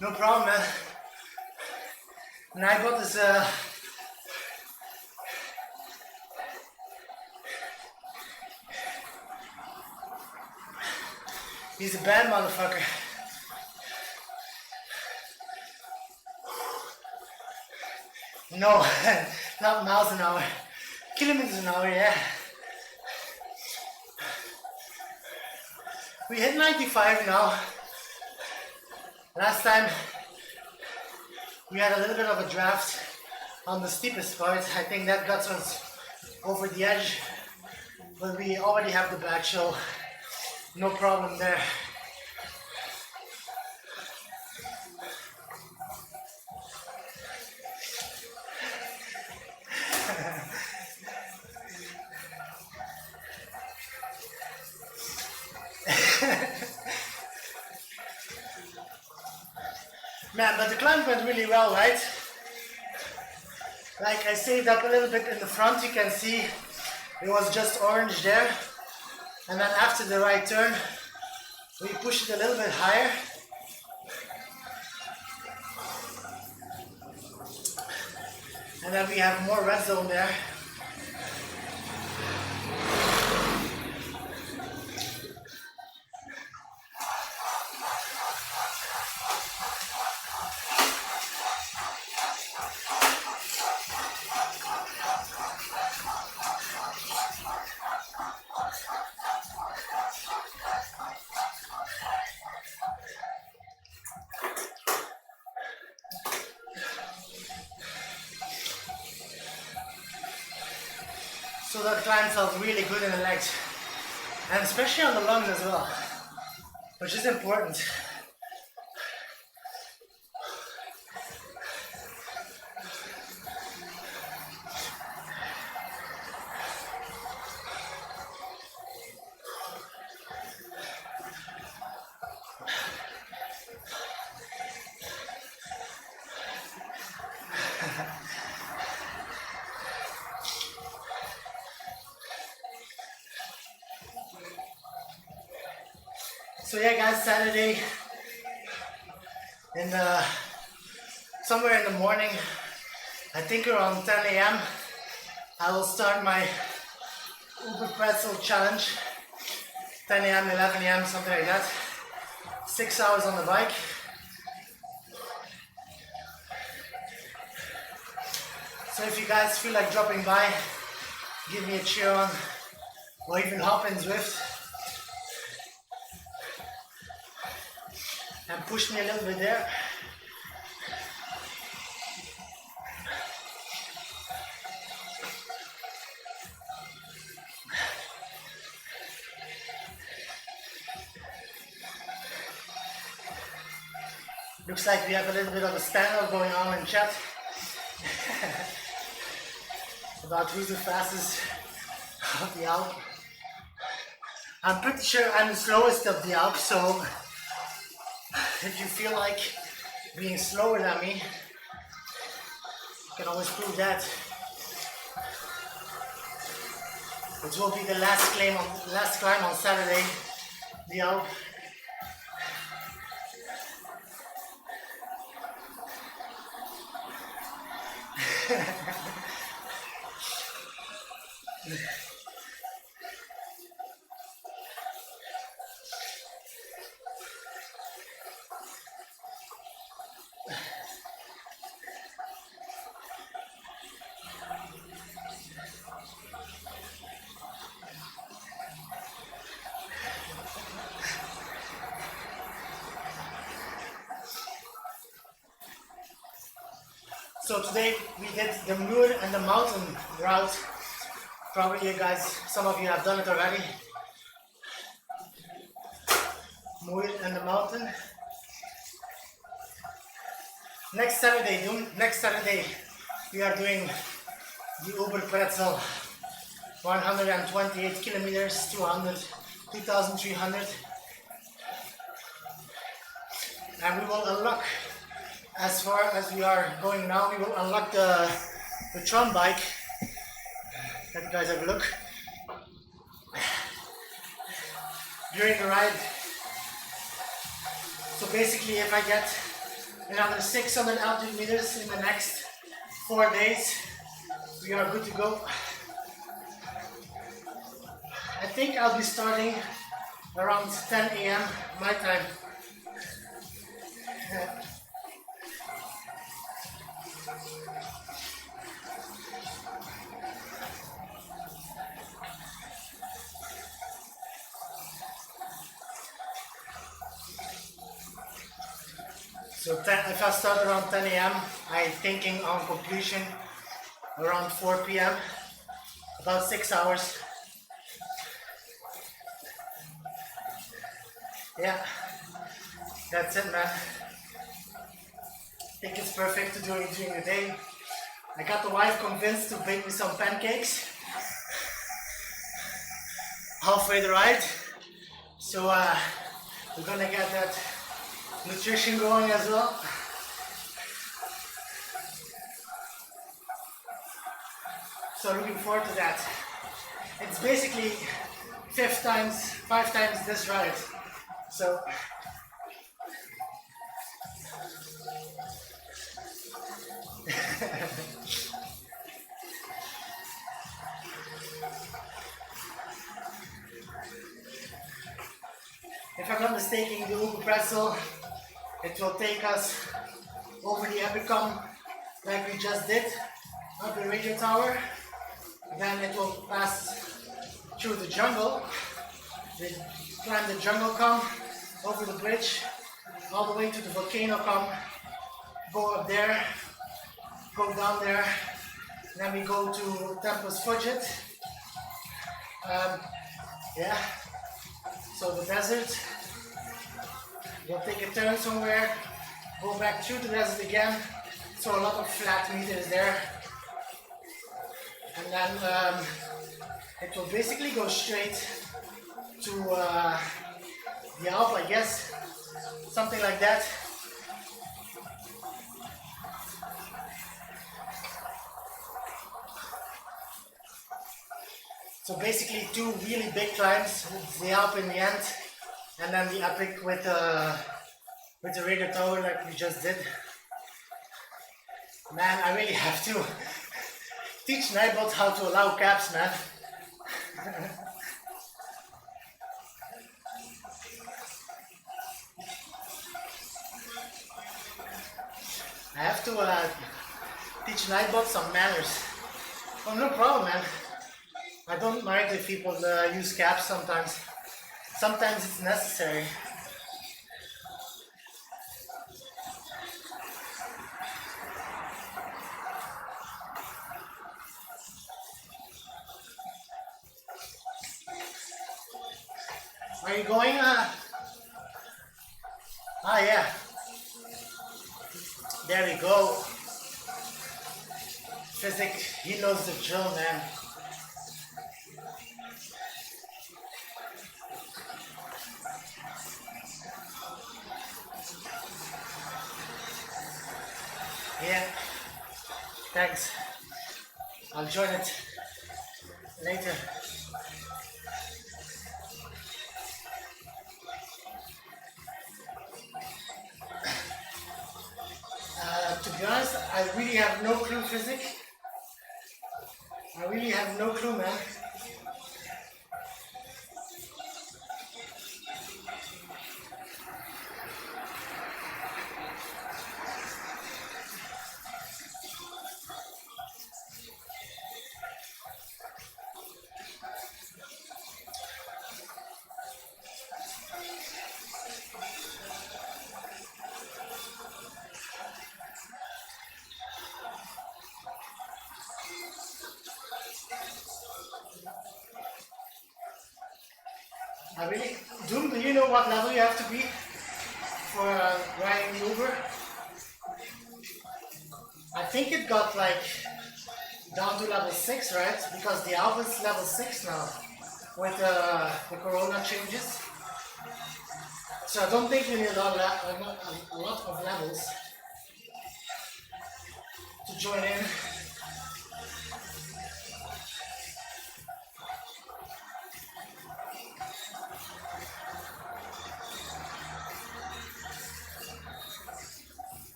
No problem, man. And I got this he's a bad motherfucker. No, not miles an hour. Kilometers an hour, yeah. We hit 95 now. Last time we had a little bit of a draft on the steepest part. I think that got us over the edge, but we already have the back, so no problem there. Man, but the climb went really well, right? Like I saved up a little bit in the front, you can see it was just orange there. And then after the right turn, we pushed it a little bit higher. And then we have more red zone there. that climb felt really good in the legs, and especially on the lungs as well, which is important. So yeah guys, Saturday in somewhere in the morning, I think around 10 a.m. I will start my Uber pretzel challenge. 10 a.m, 11 a.m, something like that. 6 hours on the bike. So if you guys feel like dropping by, give me a cheer on, or even hop in Zwift and push me a little bit there. Looks like we have a little bit of a standoff going on in chat about who's the fastest of the Alp. I'm pretty sure I'm the slowest of the Alp, so if you feel like being slower than me, you can always prove that. It will be the last climb on Saturday, the Alp. So today we did the Muir and the mountain route. Probably you guys, some of you have done it already. Muir and the mountain. Next Saturday we are doing the Uber Pretzel 128 kilometers, 2,300. And we will unlock, as far as we are going now, we will unlock the Tron bike. Let you guys have a look. During the ride. So basically if I get another 600 altitude meters in the next 4 days, we are good to go. I think I'll be starting around 10 a.m. my time. So if I start around 10 a.m, I'm thinking on completion around 4 p.m, about 6 hours. Yeah, that's it, man. I think it's perfect to do it during the day. I got the wife convinced to bake me some pancakes halfway the ride. So we're gonna get that nutrition going as well. So looking forward to that. It's basically 5 times this ride. So if I'm not mistaken, the Uber Pretzel, it will take us over the Epicom like we just did, up the radio tower. Then it will pass through the jungle. We climb the jungle, come over the bridge, all the way to the volcano, come, go up there, go down there. Then we go to Tempus Fugit, Um, yeah, so the desert, you'll take a turn somewhere, go back through the desert again, so a lot of flat meters there, and then it will basically go straight to the Alp, I guess, something like that. So basically two really big climbs, the Alp in the end, and then the epic with the radio tower like we just did. Man, I really have to teach Nightbot how to allow caps, man. I have to teach Nightbot some manners. Oh, no problem, man. I don't mind if people use caps sometimes. Sometimes it's necessary. Are you going? Yeah. There we go. Physic, he knows the drill, man. Yeah, thanks. I'll join it later. To be honest, I really have no clue, Physic. I really have no clue, man. I really, Doom, do you know what level you have to be for riding Uber? I think it got like down to level 6, right? Because the Alpha is level 6 now with the Corona changes. So I don't think you need a lot of levels to join in.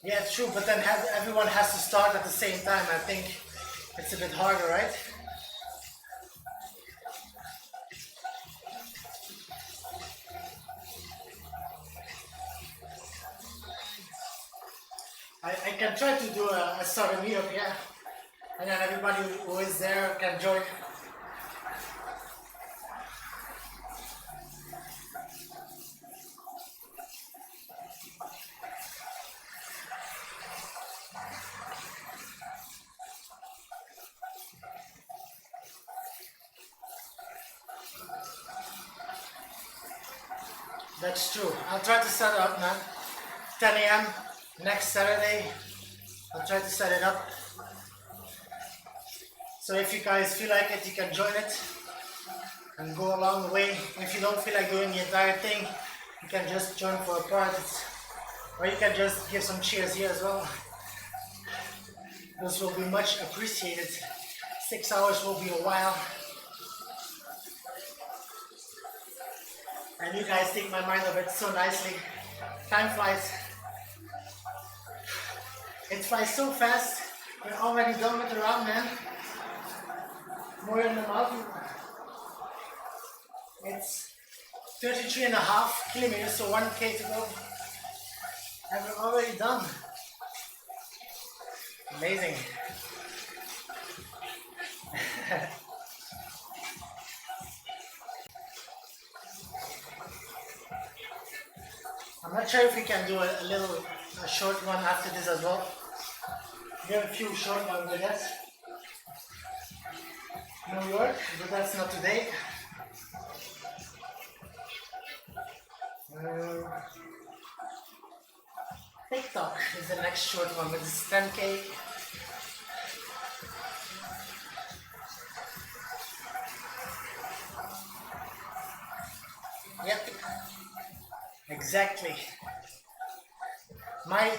Yeah, it's true, but then everyone has to start at the same time. I think it's a bit harder, right? I can try to do a sort of meetup, yeah. And then everybody who is there can join. That's true. I'll try to set it up, man. 10 a.m. next Saturday. I'll try to set it up. So if you guys feel like it, you can join it and go along the way. If you don't feel like doing the entire thing, you can just join for a part. Or you can just give some cheers here as well. Those will be much appreciated. 6 hours will be a while. And you guys take my mind of it so nicely. Time flies. It flies so fast. We're already done with the round, man. More in the mountain. It's 33.5 kilometers, so 1K to go. And we're already done. Amazing. I'm not sure if we can do a short one after this as well. We have a few short ones, I guess. New York, but that's not today. TikTok is the next short one, but it's 10K. Yep, exactly. My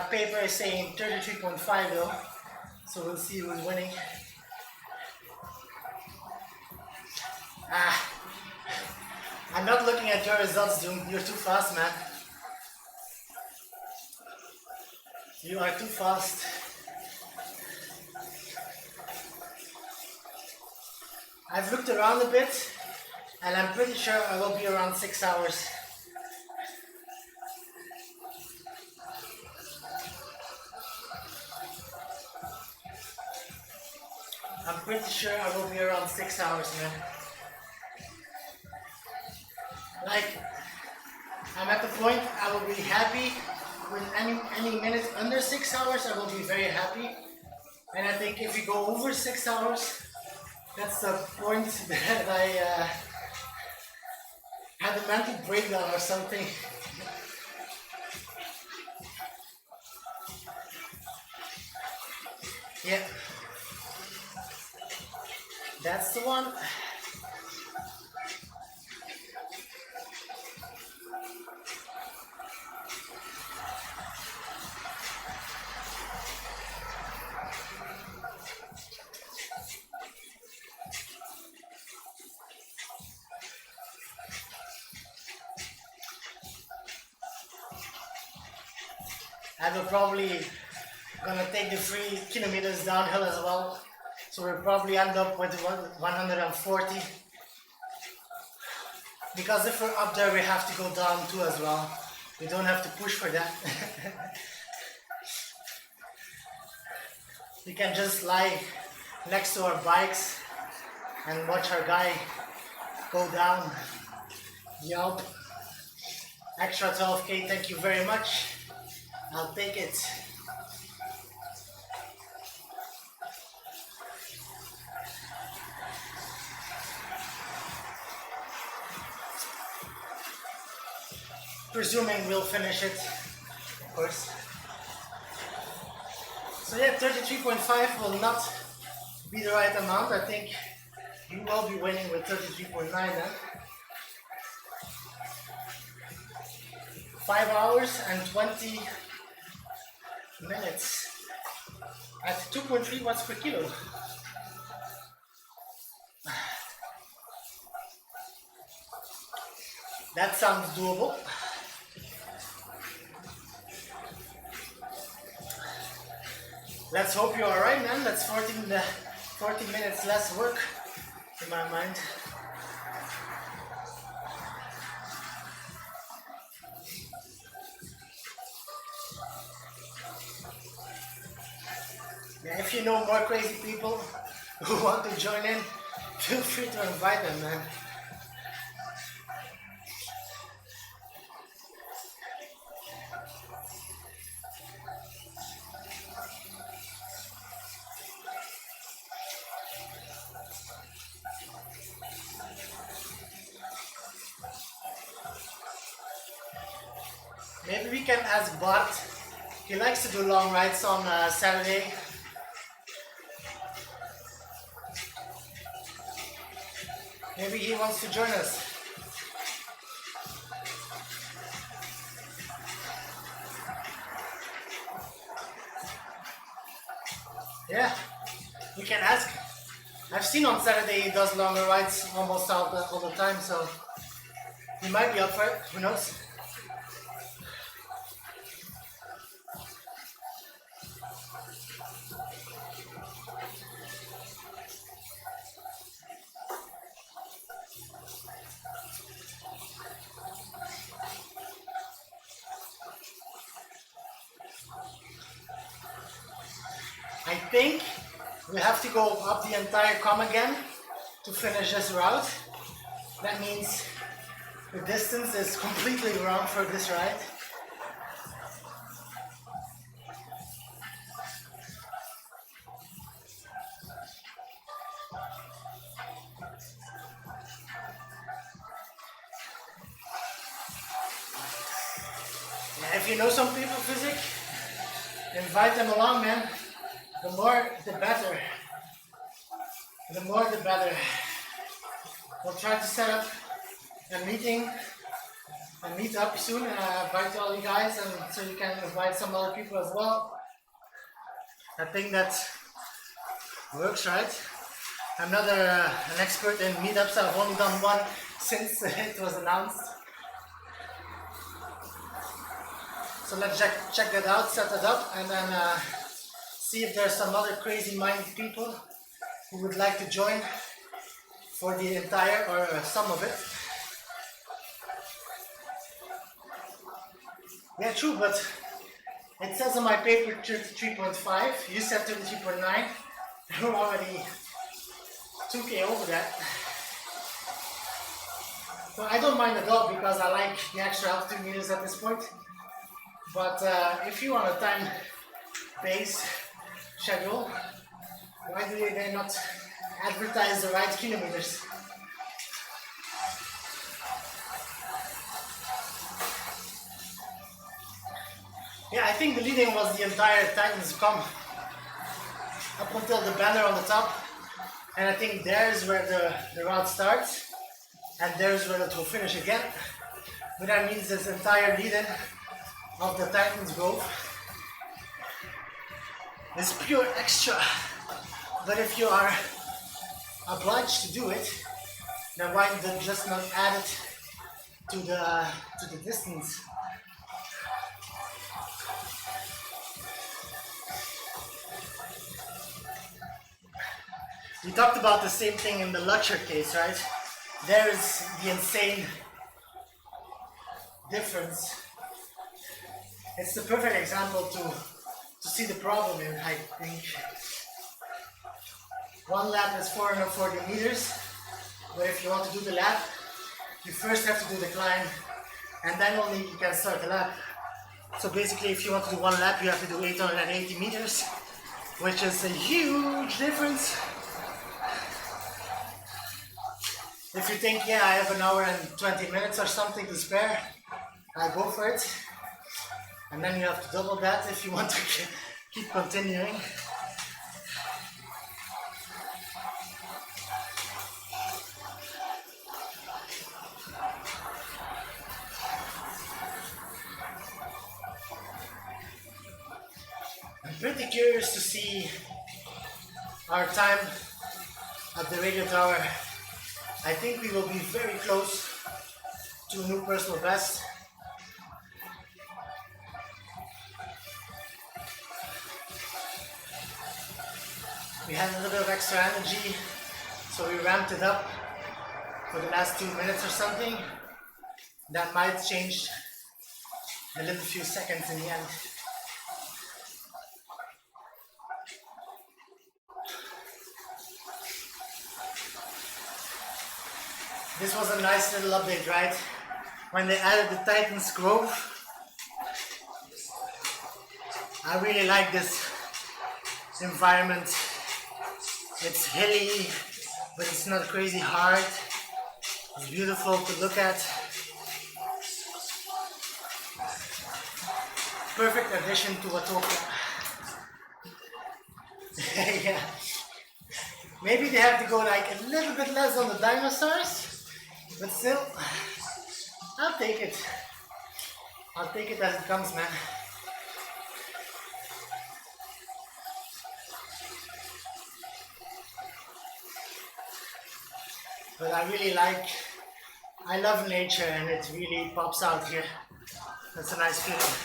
paper is saying 33.5 though, so we'll see who's winning. I'm not looking at your results, Doom. You're too fast, man. You are too fast. I've looked around a bit, and I'm pretty sure I will be around 6 hours. I'm pretty sure I will be around 6 hours, man. Like, I'm at the point I will be happy with any minute under 6 hours. I will be very happy, and I think if we go over 6 hours, that's the point that I had a mental breakdown or something. Yeah, that's the one. I will probably gonna take the 3 kilometers downhill as well, so we'll probably end up with 140. Because if we're up there, we have to go down too as well. We don't have to push for that. We can just lie next to our bikes and watch our guy go down. Yup. Extra 12K, thank you very much. I'll take it. Presuming we'll finish it, of course. So yeah, 33.5 will not be the right amount. I think you will be winning with 33.9 then. 5 hours and 20 minutes at 2.3 watts per kilo. That sounds doable. Let's hope you're alright, man. That's 14 minutes less work in my mind. Yeah, if you know more crazy people who want to join in, feel free to invite them, man. Maybe we can ask Bart. He likes to do long rides on Saturday. Maybe he wants to join us. Yeah, we can ask. I've seen on Saturday he does longer rides almost all the time, so he might be up for it. Who knows? I think we have to go up the entire com again to finish this route. That means the distance is completely wrong for this ride. if you know some people physics, invite them along, man. The more, the better. The more, the better. We'll try to set up a meeting, a meet up soon, and invite all you guys, and so you can invite some other people as well. I think that works, right? I'm not an expert in meetups. I've only done one since it was announced. So let's check that out, set it up, and then see if there's some other crazy-minded people who would like to join for the entire or some of it. Yeah, true, but it says on my paper 33.5. You said 33.9. We're already 2K over that. So I don't mind at all because I like the extra altitude meters at this point. But if you want a time-based schedule, why do they not advertise the right kilometers? Yeah, I think the leading was the entire Titans come up until the banner on the top, and I think there's where the route starts, and there's where it will finish again. But that means this entire lead-in of the Titans Grove is pure extra. But if you are obliged to do it, then why just not add it to the distance? We talked about the same thing in the Lutcher case, right? There is the insane difference. It's the perfect example to see the problem in, I think. One lap is 440 meters, but if you want to do the lap, you first have to do the climb, and then only you can start the lap. So basically, if you want to do one lap, you have to do 880 meters, which is a huge difference. If you think, yeah, I have an hour and 20 minutes or something to spare, I'll go for it. And then you have to double that if you want to keep continuing. I'm pretty curious to see our time at the radio tower. I think we will be very close to a new personal best. We had a little bit of extra energy, so we ramped it up for the last 2 minutes or something. That might change a little few seconds in the end. This was a nice little update, right? When they added the Titans Grove, I really like this environment. It's hilly, but it's not crazy hard. It's beautiful to look at. Perfect addition to Watopia. Yeah. Maybe they have to go like a little bit less on the dinosaurs, but still, I'll take it. I'll take it as it comes, man. But I love nature, and it really pops out here. That's a nice feeling.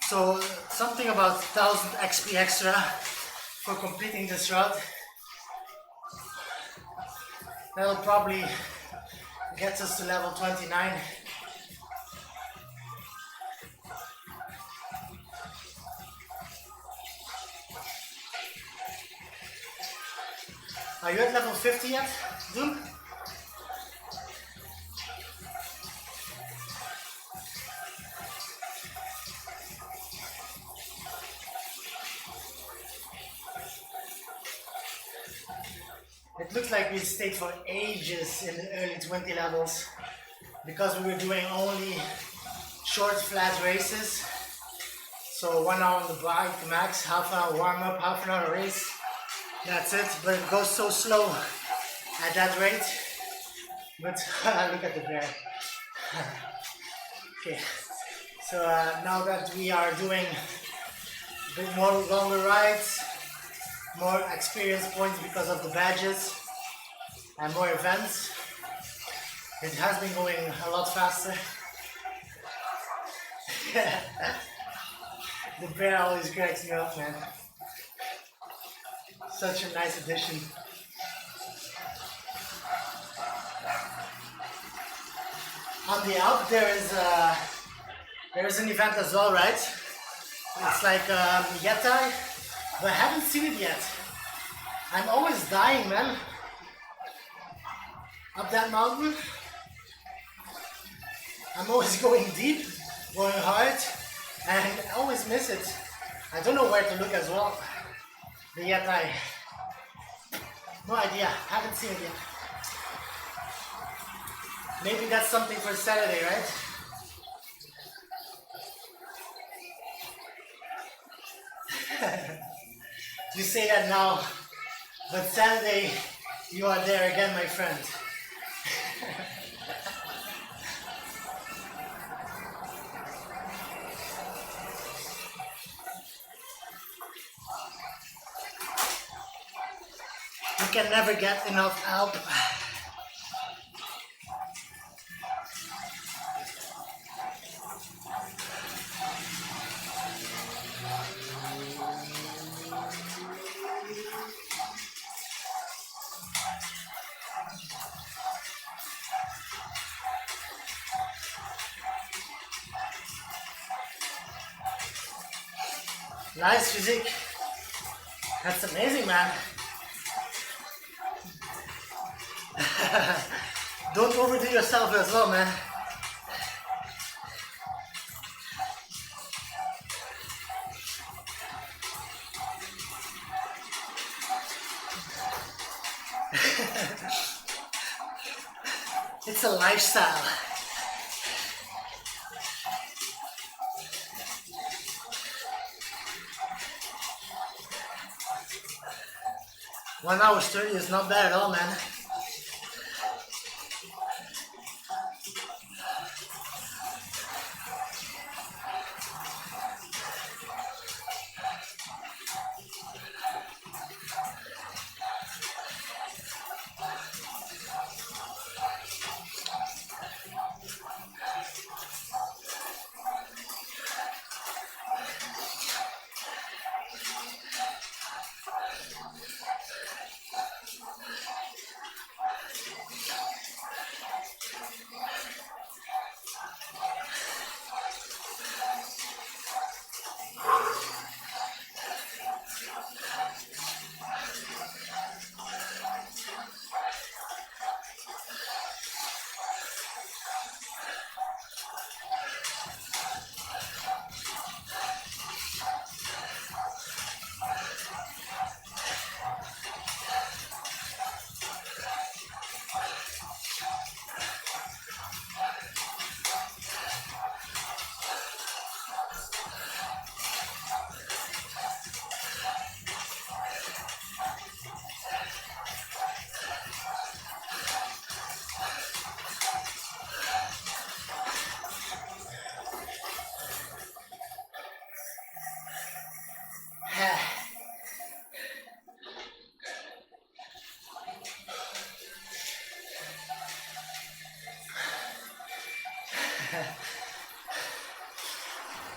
So something about 1000 XP extra for completing this route. That'll probably get us to level 29. Are you at level 50 yet, Doom? It looked like we stayed for ages in the early 20 levels because we were doing only short flat races. So 1 hour on the bike max, half an hour warm up, half an hour race. That's it, but it goes so slow at that rate. But look at the bear. Okay, so now that we are doing a bit more longer rides, more experience points because of the badges, and more events, it has been going a lot faster. The bear always cracks me up, man. Such a nice addition. On the Alp there is an event as well, right? It's like Yeti, but I haven't seen it yet. I'm always dying, man. Up that mountain. I'm always going deep, going hard, and I always miss it. I don't know where to look as well. The Yeti. No idea, haven't seen it yet. Maybe that's something for Saturday, right? You say that now, but Saturday you are there again, my friend. You can never get enough Alp. Nice physique. That's amazing, man. Don't overdo yourself as well, man. It's a lifestyle. One hour 30 is not bad at all, man.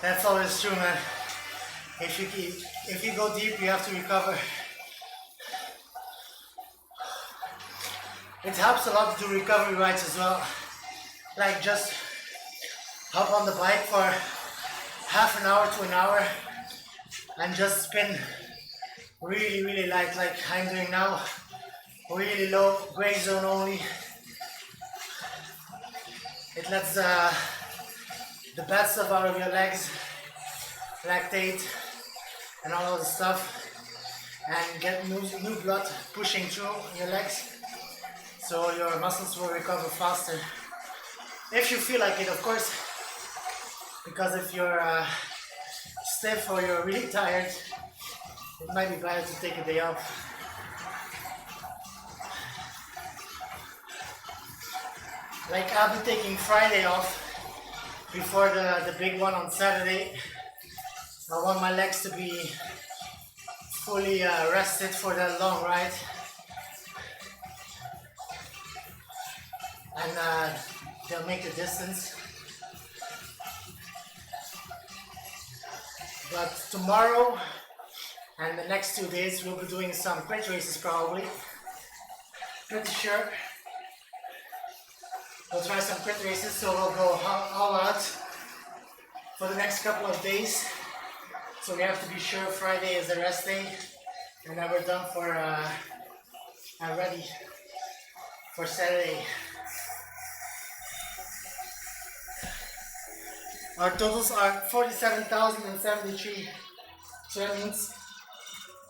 That's always true, man. If you go deep, you have to recover. It helps a lot to do recovery rides as well. Like just hop on the bike for half an hour to an hour and just spin really light like I'm doing now. Really low, gray zone only. It lets the bad stuff out of your legs, lactate and all of the stuff, and get new blood pushing through your legs, so your muscles will recover faster. If you feel like it, of course, because if you're stiff or you're really tired, it might be better to take a day off. Like I'll be taking Friday off before the big one on Saturday. I want my legs to be fully rested for that long ride. And they'll make the distance. But tomorrow and the next 2 days we'll be doing some crit races probably. Pretty sure. We'll try some crit races, so we'll go all out for the next couple of days. So we have to be sure Friday is the rest day, and then we're done for ready for Saturday. Our totals are 47,073. So that means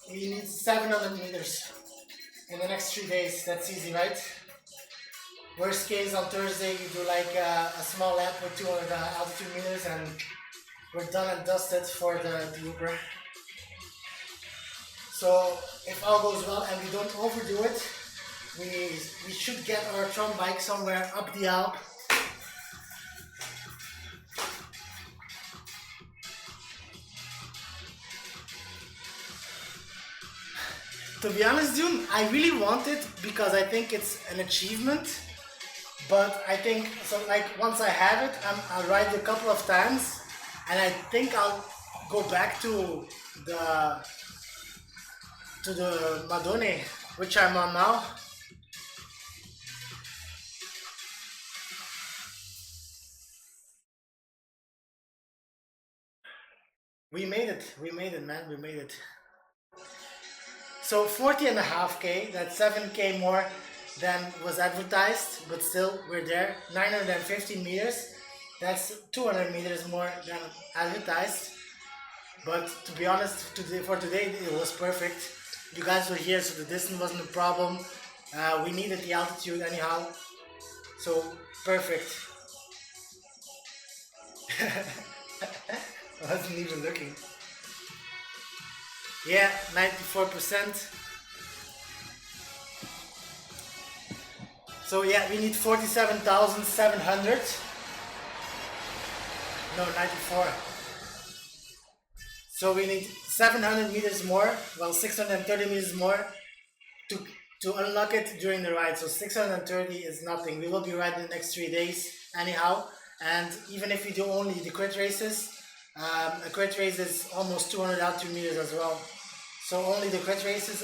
we need 700 meters in the next 3 days. That's easy, right? Worst case, on Thursday we do like a small lap with 200 altitude meters, and we're done and dusted for the Uber. So if all goes well and we don't overdo it, we should get our Tron bike somewhere up the Alp. To be honest, dude, I really want it because I think it's an achievement. But I think, so like once I have it, I'll ride it a couple of times, and I think I'll go back to the Madone, which I'm on now. We made it, man, we made it. So 40.5K, that's 7K more than was advertised, but still we're there. 915 meters, that's 200 meters more than advertised. But to be honest, for today it was perfect. You guys were here, so the distance wasn't a problem. We needed the altitude anyhow, so perfect. I wasn't even looking. Yeah, 94%. So yeah, we need 47,700. No, 94. So we need 700 meters more, well 630 meters more to unlock it during the ride. So 630 is nothing. We will be riding the next 3 days anyhow. And even if we do only the crit races, a crit race is almost 200 altitude meters as well. So only the crit races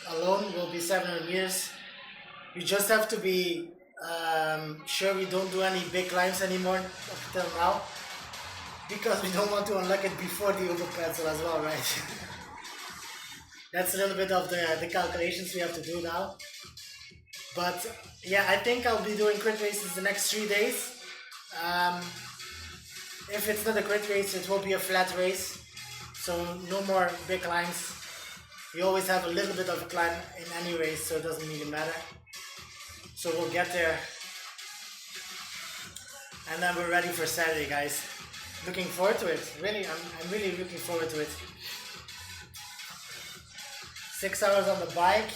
alone will be 700 meters. We just have to be sure we don't do any big climbs anymore up till now, because we don't want to unlock it before the Uber pencil as well, right? That's a little bit of the calculations we have to do now. But yeah, I think I'll be doing crit races the next 3 days. If it's not a crit race, it will be a flat race. So no more big climbs. We always have a little bit of a climb in any race, so it doesn't really matter. So we'll get there. And then we're ready for Saturday, guys. Looking forward to it. Really, I'm really looking forward to it. 6 hours on the bike.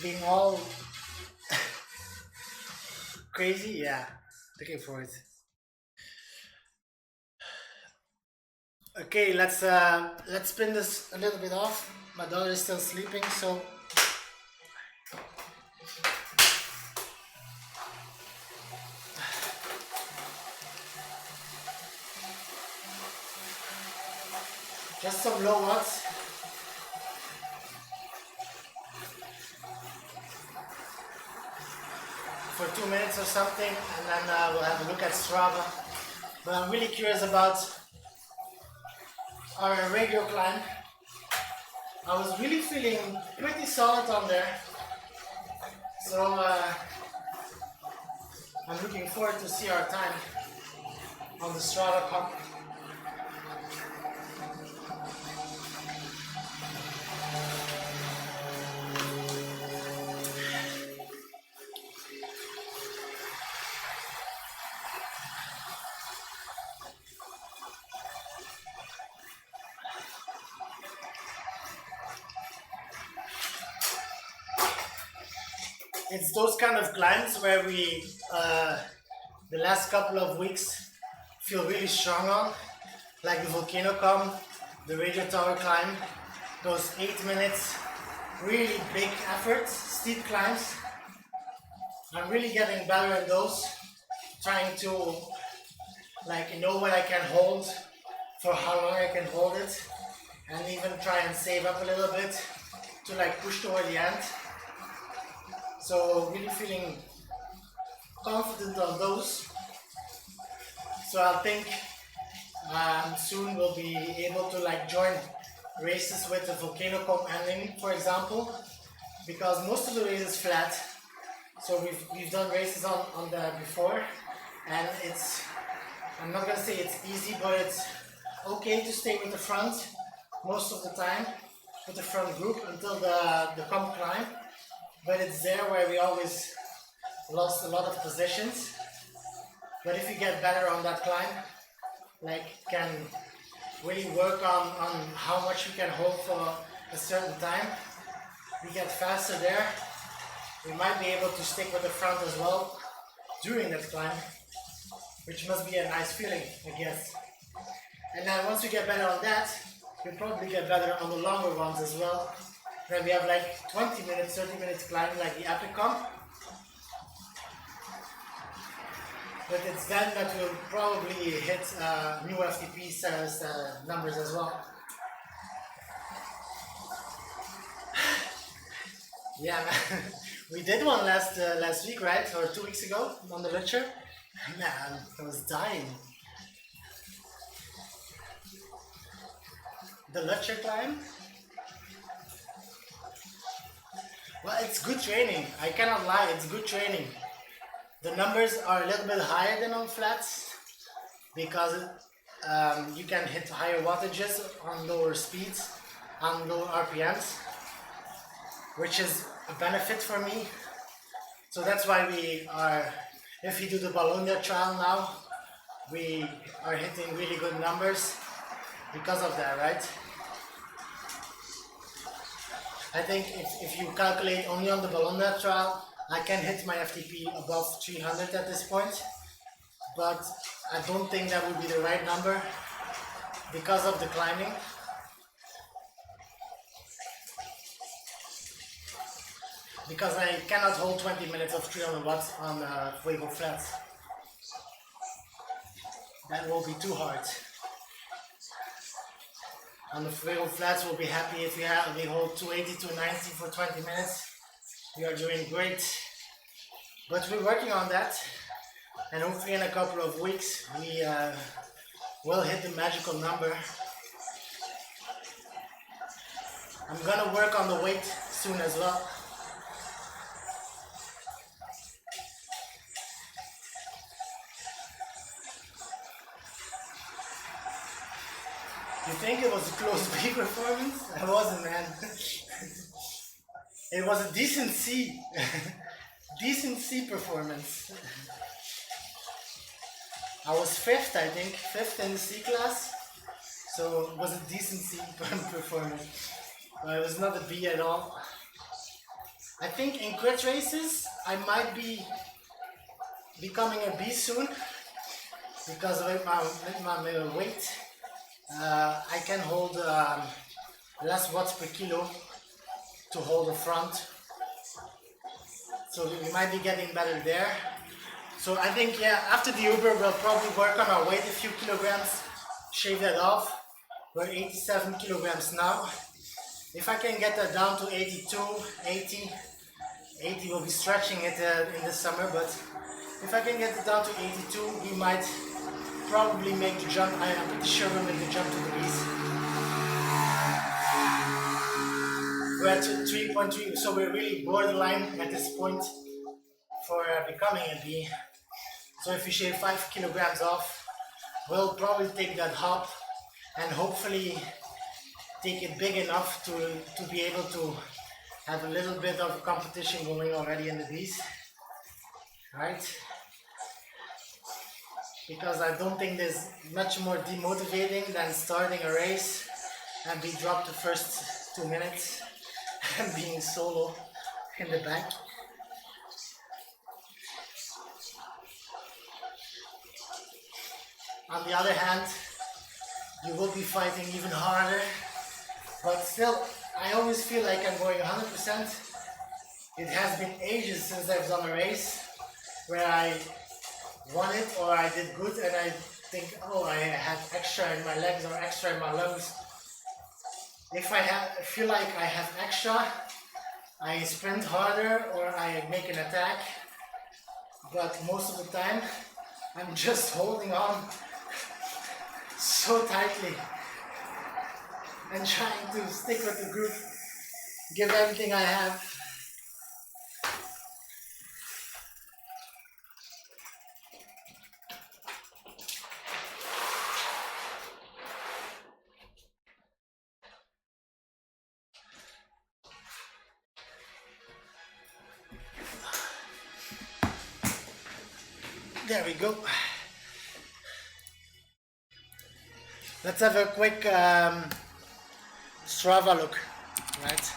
Being all crazy, yeah. Looking forward. Okay, let's spin this a little bit off. My daughter is still sleeping, so Just some low watts. For 2 minutes or something, and then we'll have a look at Strava. But I'm really curious about our radio climb. I was really feeling pretty solid on there. So I'm looking forward to see our time on the Strava pump. It's those kind of climbs where we, the last couple of weeks, feel really strong on, like the volcano come, the radio tower climb, those 8 minutes, really big efforts, steep climbs. I'm really getting better at those, trying to know what I can hold, for how long I can hold it, and even try and save up a little bit to push toward the end. So really feeling confident on those. So I think soon we'll be able to join races with the volcano comp ending, for example, because most of the race is flat. So we've done races on that before, and I'm not gonna say it's easy, but it's okay to stay with the front most of the time, with the front group until the comp climb. But it's there where we always lost a lot of positions. But if you get better on that climb, can really work on how much you can hold for a certain time, we get faster there. We might be able to stick with the front as well during that climb, which must be a nice feeling, I guess. And then once we get better on that, we'll probably get better on the longer ones as well. Then we have 20 minutes, 30 minutes climb like the epic comp. But it's then that we'll probably hit new FTP numbers as well. Yeah, man. We did one last week, right? Or 2 weeks ago on the lecture. Man, I was dying. The lecture climb. Well, it's good training. I cannot lie, it's good training. The numbers are a little bit higher than on flats because you can hit higher wattages on lower speeds, on lower RPMs, which is a benefit for me. So that's why if you do the Bologna trial now, we are hitting really good numbers because of that, right? I think if you calculate only on the Bologna trial, I can hit my FTP above 300 at this point, but I don't think that would be the right number because of the climbing. Because I cannot hold 20 minutes of 300 watts on Fuego flats. That will be too hard. On the Fuego flats, we'll be happy if we hold 280 to 90 for 20 minutes. We are doing great. But we're working on that. And hopefully in a couple of weeks, we will hit the magical number. I'm gonna work on the weight soon as well. You think it was a close B performance? It wasn't, man. It was a decent C. Decent C performance. I was fifth, I think. Fifth in the C class. So it was a decent C performance. But it was not a B at all. I think in crit races, I might be becoming a B soon. Because with my weight. I can hold less watts per kilo to hold the front, so we might be getting better there. So I think, yeah, after the Uber we'll probably work on our weight a few kilograms, shave that off, We're 87 kilograms now. If I can get that down to 82, 80, 80 will be stretching it in the summer, but if I can get it down to 82, we might probably make the jump. I am pretty sure we'll make the jump to the beast. We're at 3.3, so we're really borderline at this point for becoming a bee. So if we shave 5 kilograms off, we'll probably take that hop and hopefully take it big enough to be able to have a little bit of competition going already in the bees, right? Because I don't think there's much more demotivating than starting a race and be dropped the first 2 minutes and being solo in the back. On the other hand, you will be fighting even harder, but still, I always feel like I'm going 100%. It has been ages since I've done a race where I won it or I did good and I think, oh, I had extra in my legs or extra in my lungs. If I feel like I have extra, I sprint harder or I make an attack, but most of the time I'm just holding on so tightly and trying to stick with the group, give everything I have. There we go. Let's have a quick Strava look, right?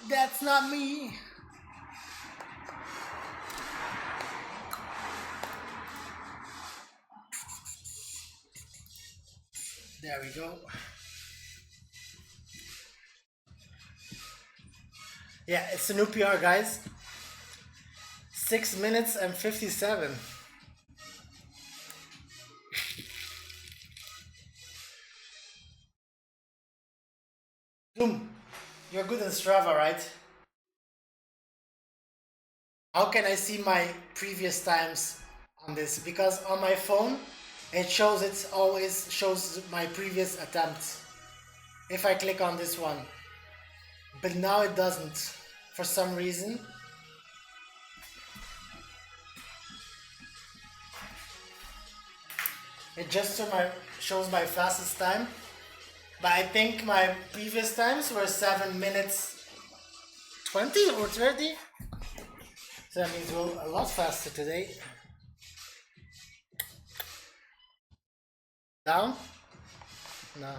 That's not me. There we go. Yeah, it's a new PR, guys. 6 minutes and 57. Doom, you're good in Strava, right? How can I see my previous times on this? Because on my phone, it always shows my previous attempts. If I click on this one. But now it doesn't, for some reason. It just shows my fastest time. But I think my previous times were 7 minutes 20 or 30. So that means we're a lot faster today. Down? No.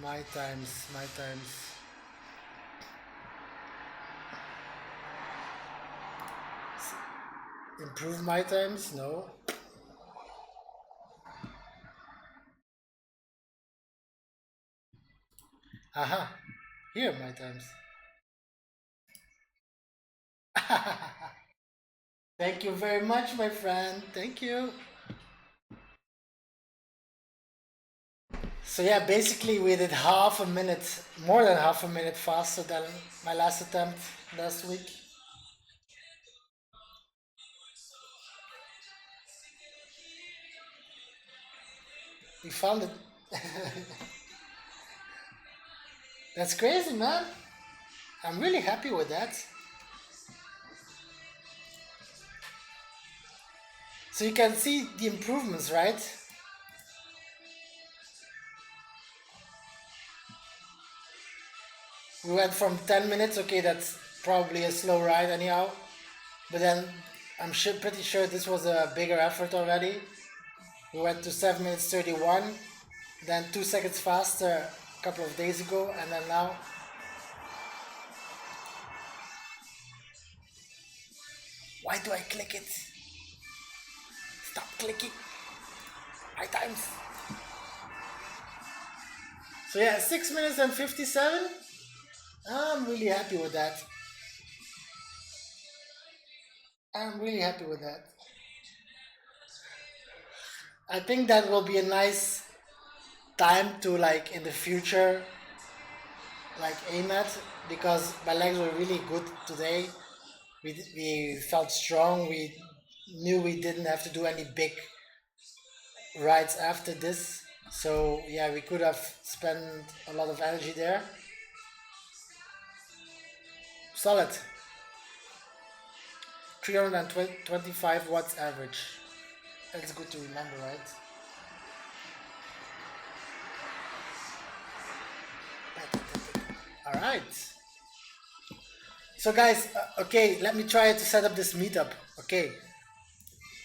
My times. Improve my times? No. Aha. Here, my times. Thank you very much, my friend. Thank you. So yeah, basically we did more than half a minute faster than my last attempt last week. We found it. That's crazy, man. I'm really happy with that. So you can see the improvements, right? We went from 10 minutes, okay, that's probably a slow ride anyhow. But then I'm pretty sure this was a bigger effort already. We went to 7 minutes 31, then 2 seconds faster a couple of days ago, and then now Why do I click it? Stop clicking. High times. So yeah, 6 minutes and 57. I'm really happy with that. I'm really happy with that. I think that will be a nice time to like in the future like aim at, because my legs were really good today. We felt strong. We knew we didn't have to do any big rides after this. So yeah, we could have spent a lot of energy there. Solid. 325 watts average. That's good to remember, right? All right. So guys, okay, let me try to set up this meetup. Okay.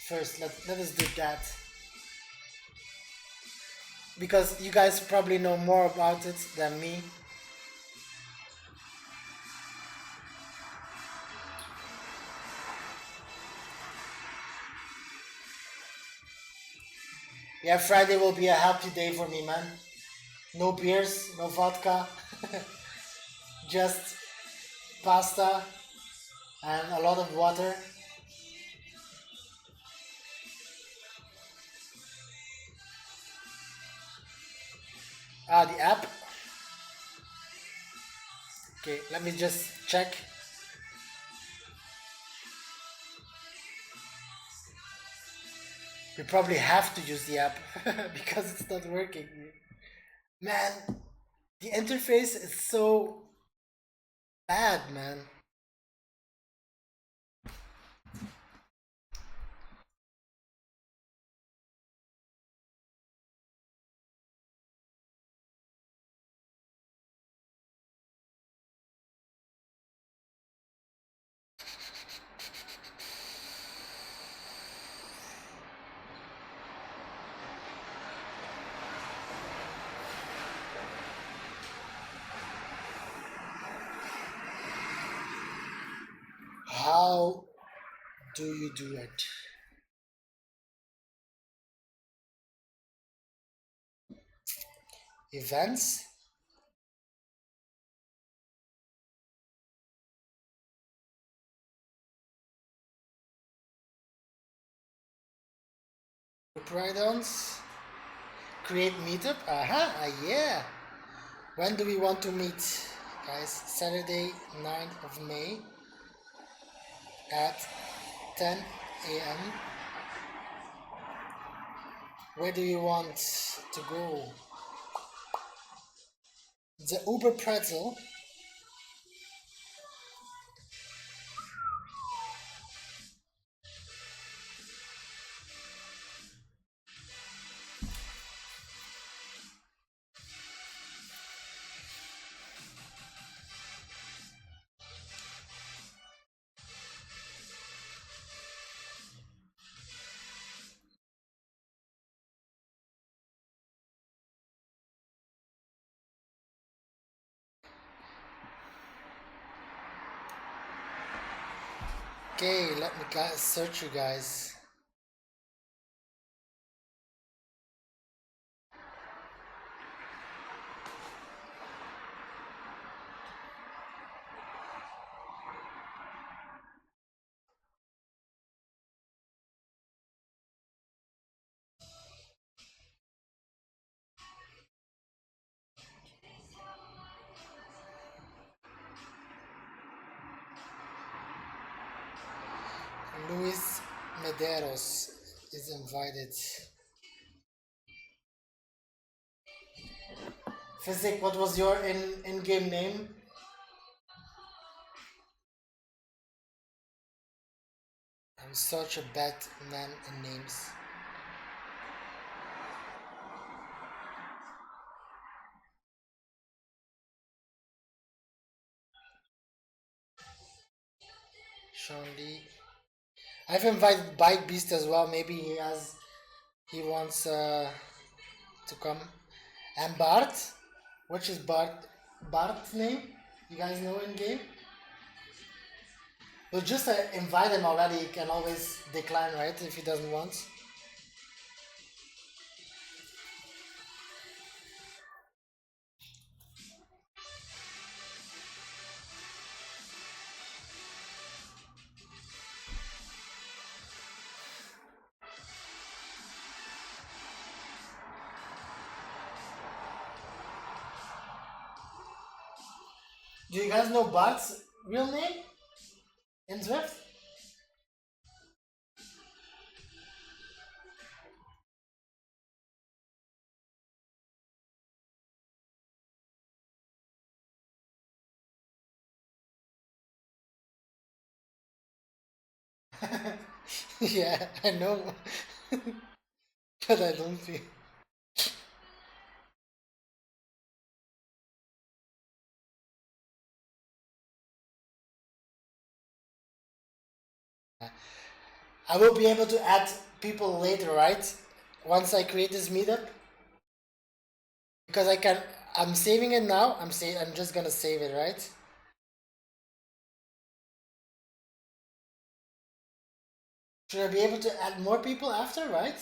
First, let us do that. Because you guys probably know more about it than me. Yeah, Friday will be a happy day for me, man. No beers, no vodka, just pasta and a lot of water. Ah, the app. Okay, let me just check. We probably have to use the app because it's not working. Man, the interface is so bad, man. How do you do it? Events? Group ride-ons? Create meetup? Yeah. When do we want to meet? Guys, Saturday, 9th of May at 10 a.m. Where do you want to go? The Uber Pretzel. Okay, let me search you guys. Luis Medeiros is invited. Physic, what was your in-game name? I'm such a bad man in names. Sean Lee. I've invited Bike Beast as well. Maybe he wants to come. And Bart, which is Bart's name? You guys know in game? But just invite him already. He can always decline, right? If he doesn't want. Do you guys know Bart's real name in Zwift? Yeah, I know, but I don't feel. I will be able to add people later, right? Once I create this meetup, because I can. I'm saving it now. I'm just gonna save it, right? Should I be able to add more people after, right?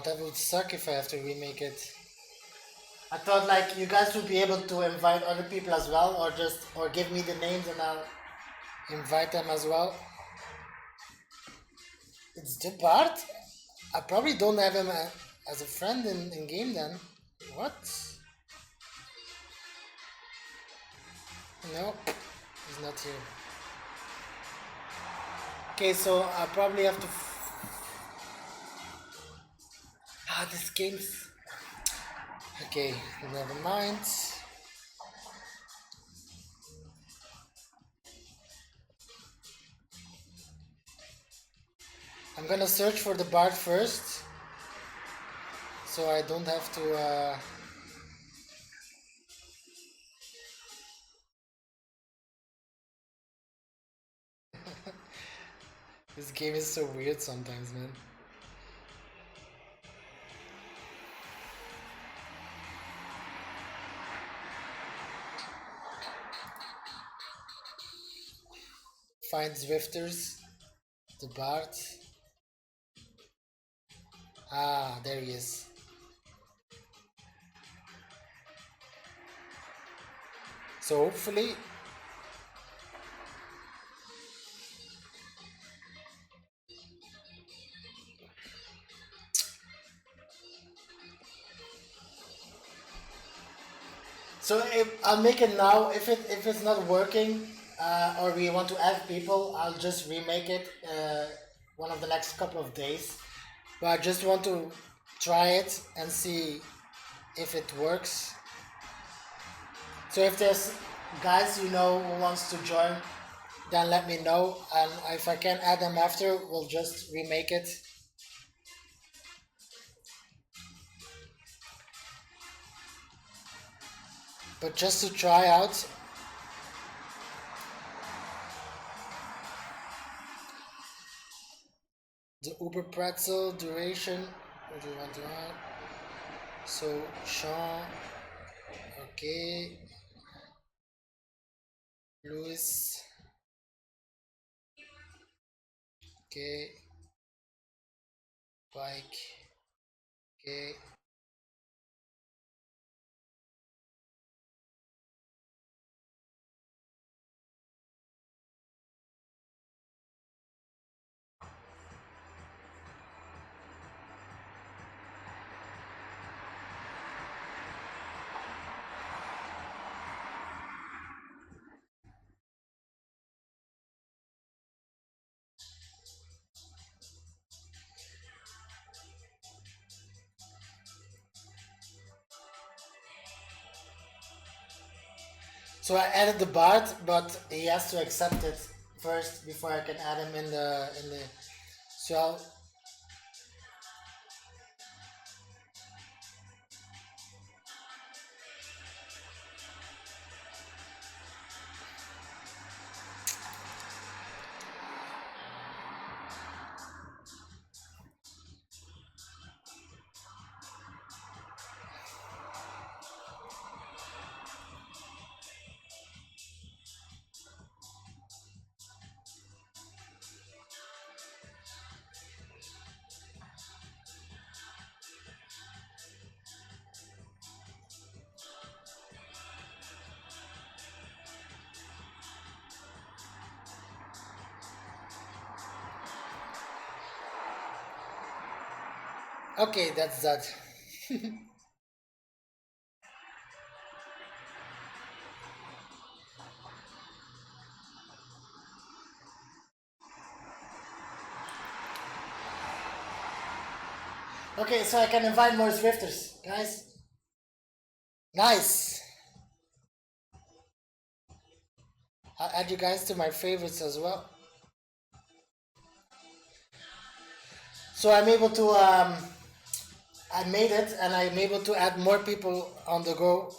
That would suck if I have to remake it. I thought like you guys would be able to invite other people as well, or give me the names and I'll invite them as well. It's the Bart. I probably don't have him as a friend in game then. What? No, he's not here. Okay, so I probably have to. This game's. Okay, never mind. I'm gonna search for the Bard first, so I don't have to. This game is so weird sometimes, man. Find Zwifters, the Bard. There he is. So hopefully. So I'll make it now. If it's not working, or we want to add people, I'll just remake it one of the next couple of days. But I just want to try it and see if it works. So if there's guys you know who wants to join, then let me know. And if I can add them after, we'll just remake it. But just to try out, the Uber Pretzel duration. What do you want to add? So Sean, okay, Louis, okay, Bike, okay. So I added the Bart, but he has to accept it first before I can add him in the. So okay, that's that. Okay, so I can invite more Zwifters, guys. Nice. I'll add you guys to my favorites as well. So I'm able to I made it and I'm able to add more people on the go.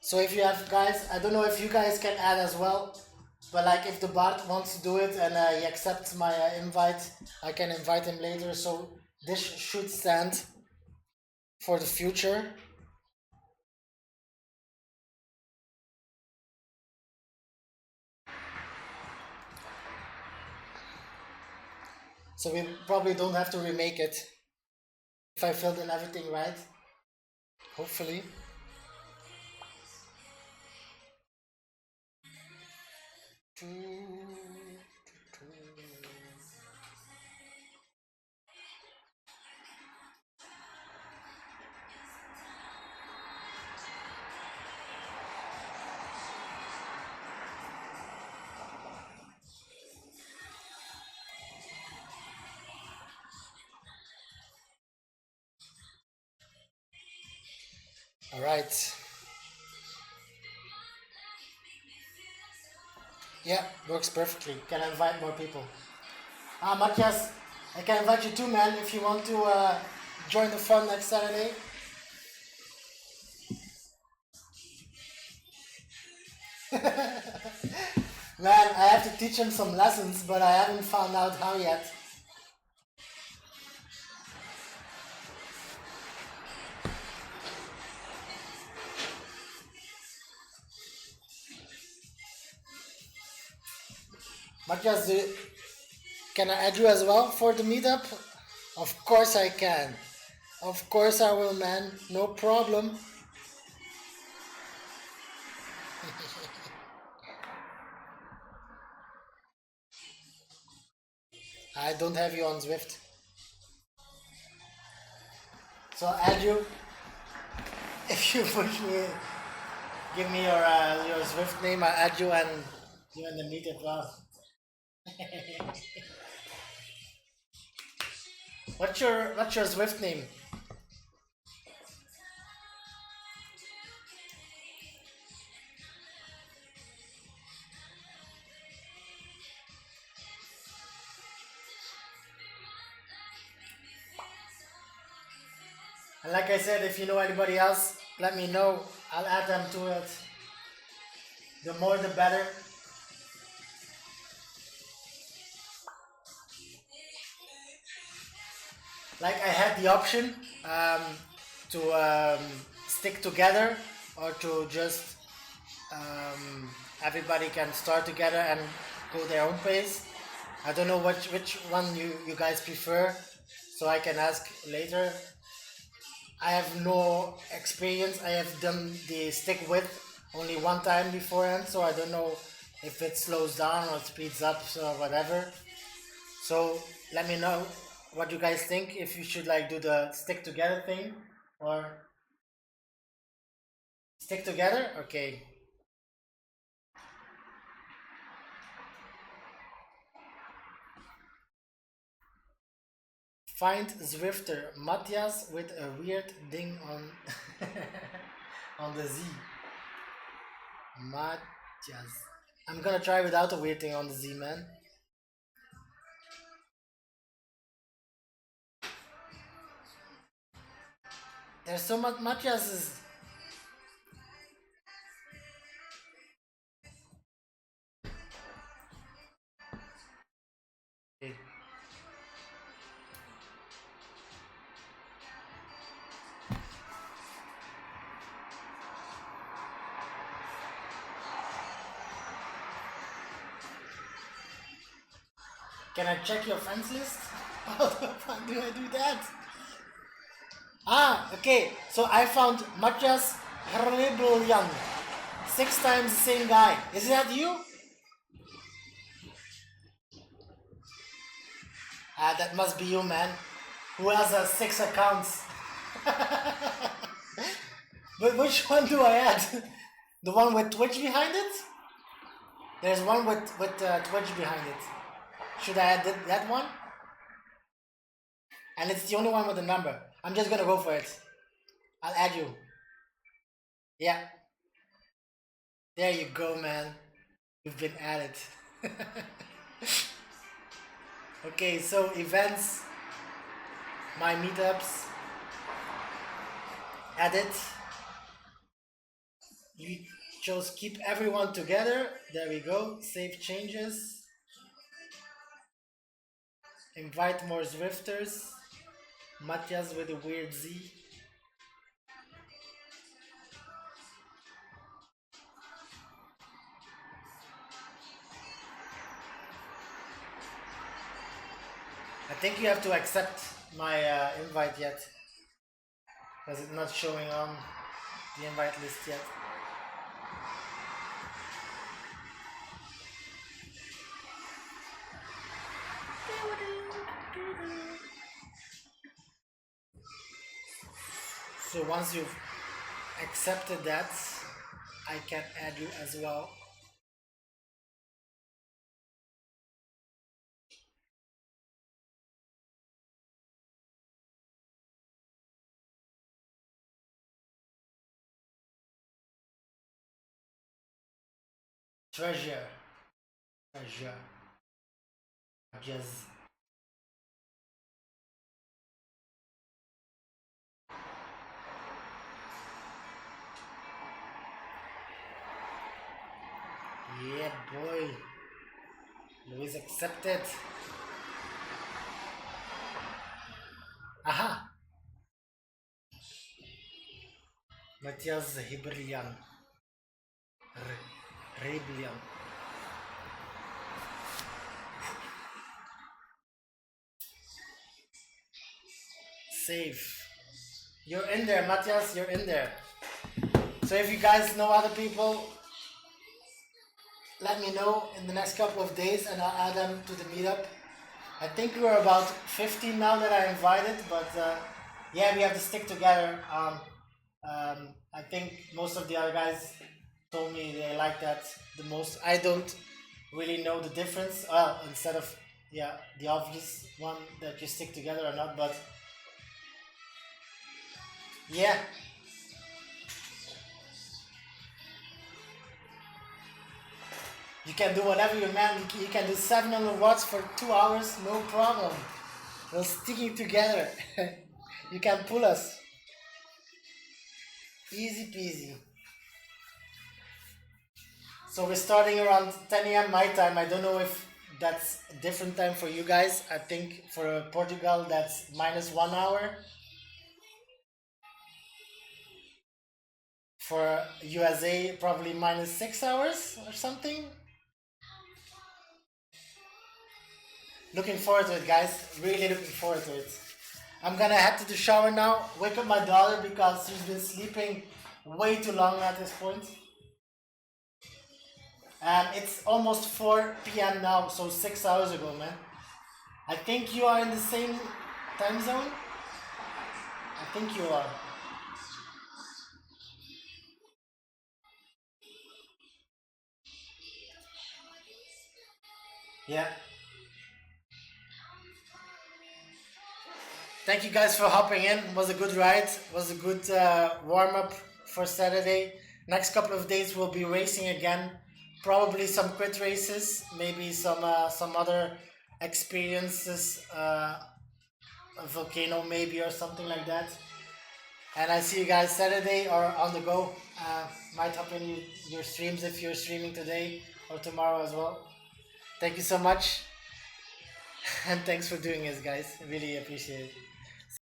So if you have guys, I don't know if you guys can add as well, but like if the bot wants to do it and he accepts my invite, I can invite him later. So this should stand for the future. So we probably don't have to remake it if I filled in everything right. Hopefully. All right. Yeah, works perfectly. Can invite more people. Matthias, I can invite you too, man, if you want to join the fun next Saturday. Man, I have to teach him some lessons, but I haven't found out how yet. Matthias, can I add you as well for the meetup? Of course I can. Of course I will, man. No problem. I don't have you on Zwift. So I'll add you. If you push me, give me your Zwift name, I'll add you and you in the meetup. Well. What's your Zwift name? And like I said, if you know anybody else, let me know. I'll add them to it. The more the better. Like I had the option to stick together or to just everybody can start together and go their own pace. I don't know which one you guys prefer, so I can ask later. I have no experience. I have done the stick width only one time beforehand, so I don't know if it slows down or speeds up or whatever. So let me know what you guys think. If you should like do the stick together thing or stick together. Okay. Find Zwifter Matthias with a weird ding on on the Z. Matthias. I'm gonna try without a weird thing on the Z, man. There's so much Matthias. Can I check your friends list? How the fuck do I do that? Ah, okay. So I found Matthias Rebellion. 6 times the same guy. Is that you? Ah, that must be you, man. Who has 6 accounts? But which one do I add? The one with Twitch behind it? There's one with Twitch behind it. Should I add that one? And it's the only one with a number. I'm just gonna go for it. I'll add you. Yeah. There you go, man. You've been added. Okay, so events, my meetups, edit. You chose keep everyone together. There we go. Save changes. Invite more Zwifters. Matthias with a weird Z. I think you have to accept my invite yet. Because it's not showing on the invite list yet. So once you've accepted that, I can add you as well. Treasure. Just yeah, boy. Louis accepted. Aha. Matthias Hiberlian. Rebellion. Save. You're in there, Matthias. You're in there. So if you guys know other people, let me know in the next couple of days and I'll add them to the meetup. I think we're about 15 now that I invited, but yeah, we have to stick together. I think most of the other guys told me they like that the most. I don't really know the difference. Well, instead of yeah, the obvious one that you stick together or not, but yeah. You can do whatever you man. You can do 700 watts for 2 hours, no problem. We're sticking together. You can pull us. Easy peasy. So we're starting around 10 a.m. my time. I don't know if that's a different time for you guys. I think for Portugal that's -1 hour. For USA probably -6 hours or something. Looking forward to it, guys. Really looking forward to it. I'm gonna head to the shower now, wake up my daughter because she's been sleeping way too long at this point. And it's almost 4 p.m. now, so 6 hours ago, man. I think you are in the same time zone. I think you are. Yeah. Thank you guys for hopping in. It was a good ride. It was a good warm up for Saturday. Next couple of days we'll be racing again. Probably some crit races, maybe some other experiences, a volcano maybe or something like that. And I see you guys Saturday or on the go. Might happen your streams if you're streaming today or tomorrow as well. Thank you so much, and thanks for doing this, guys. Really appreciate it.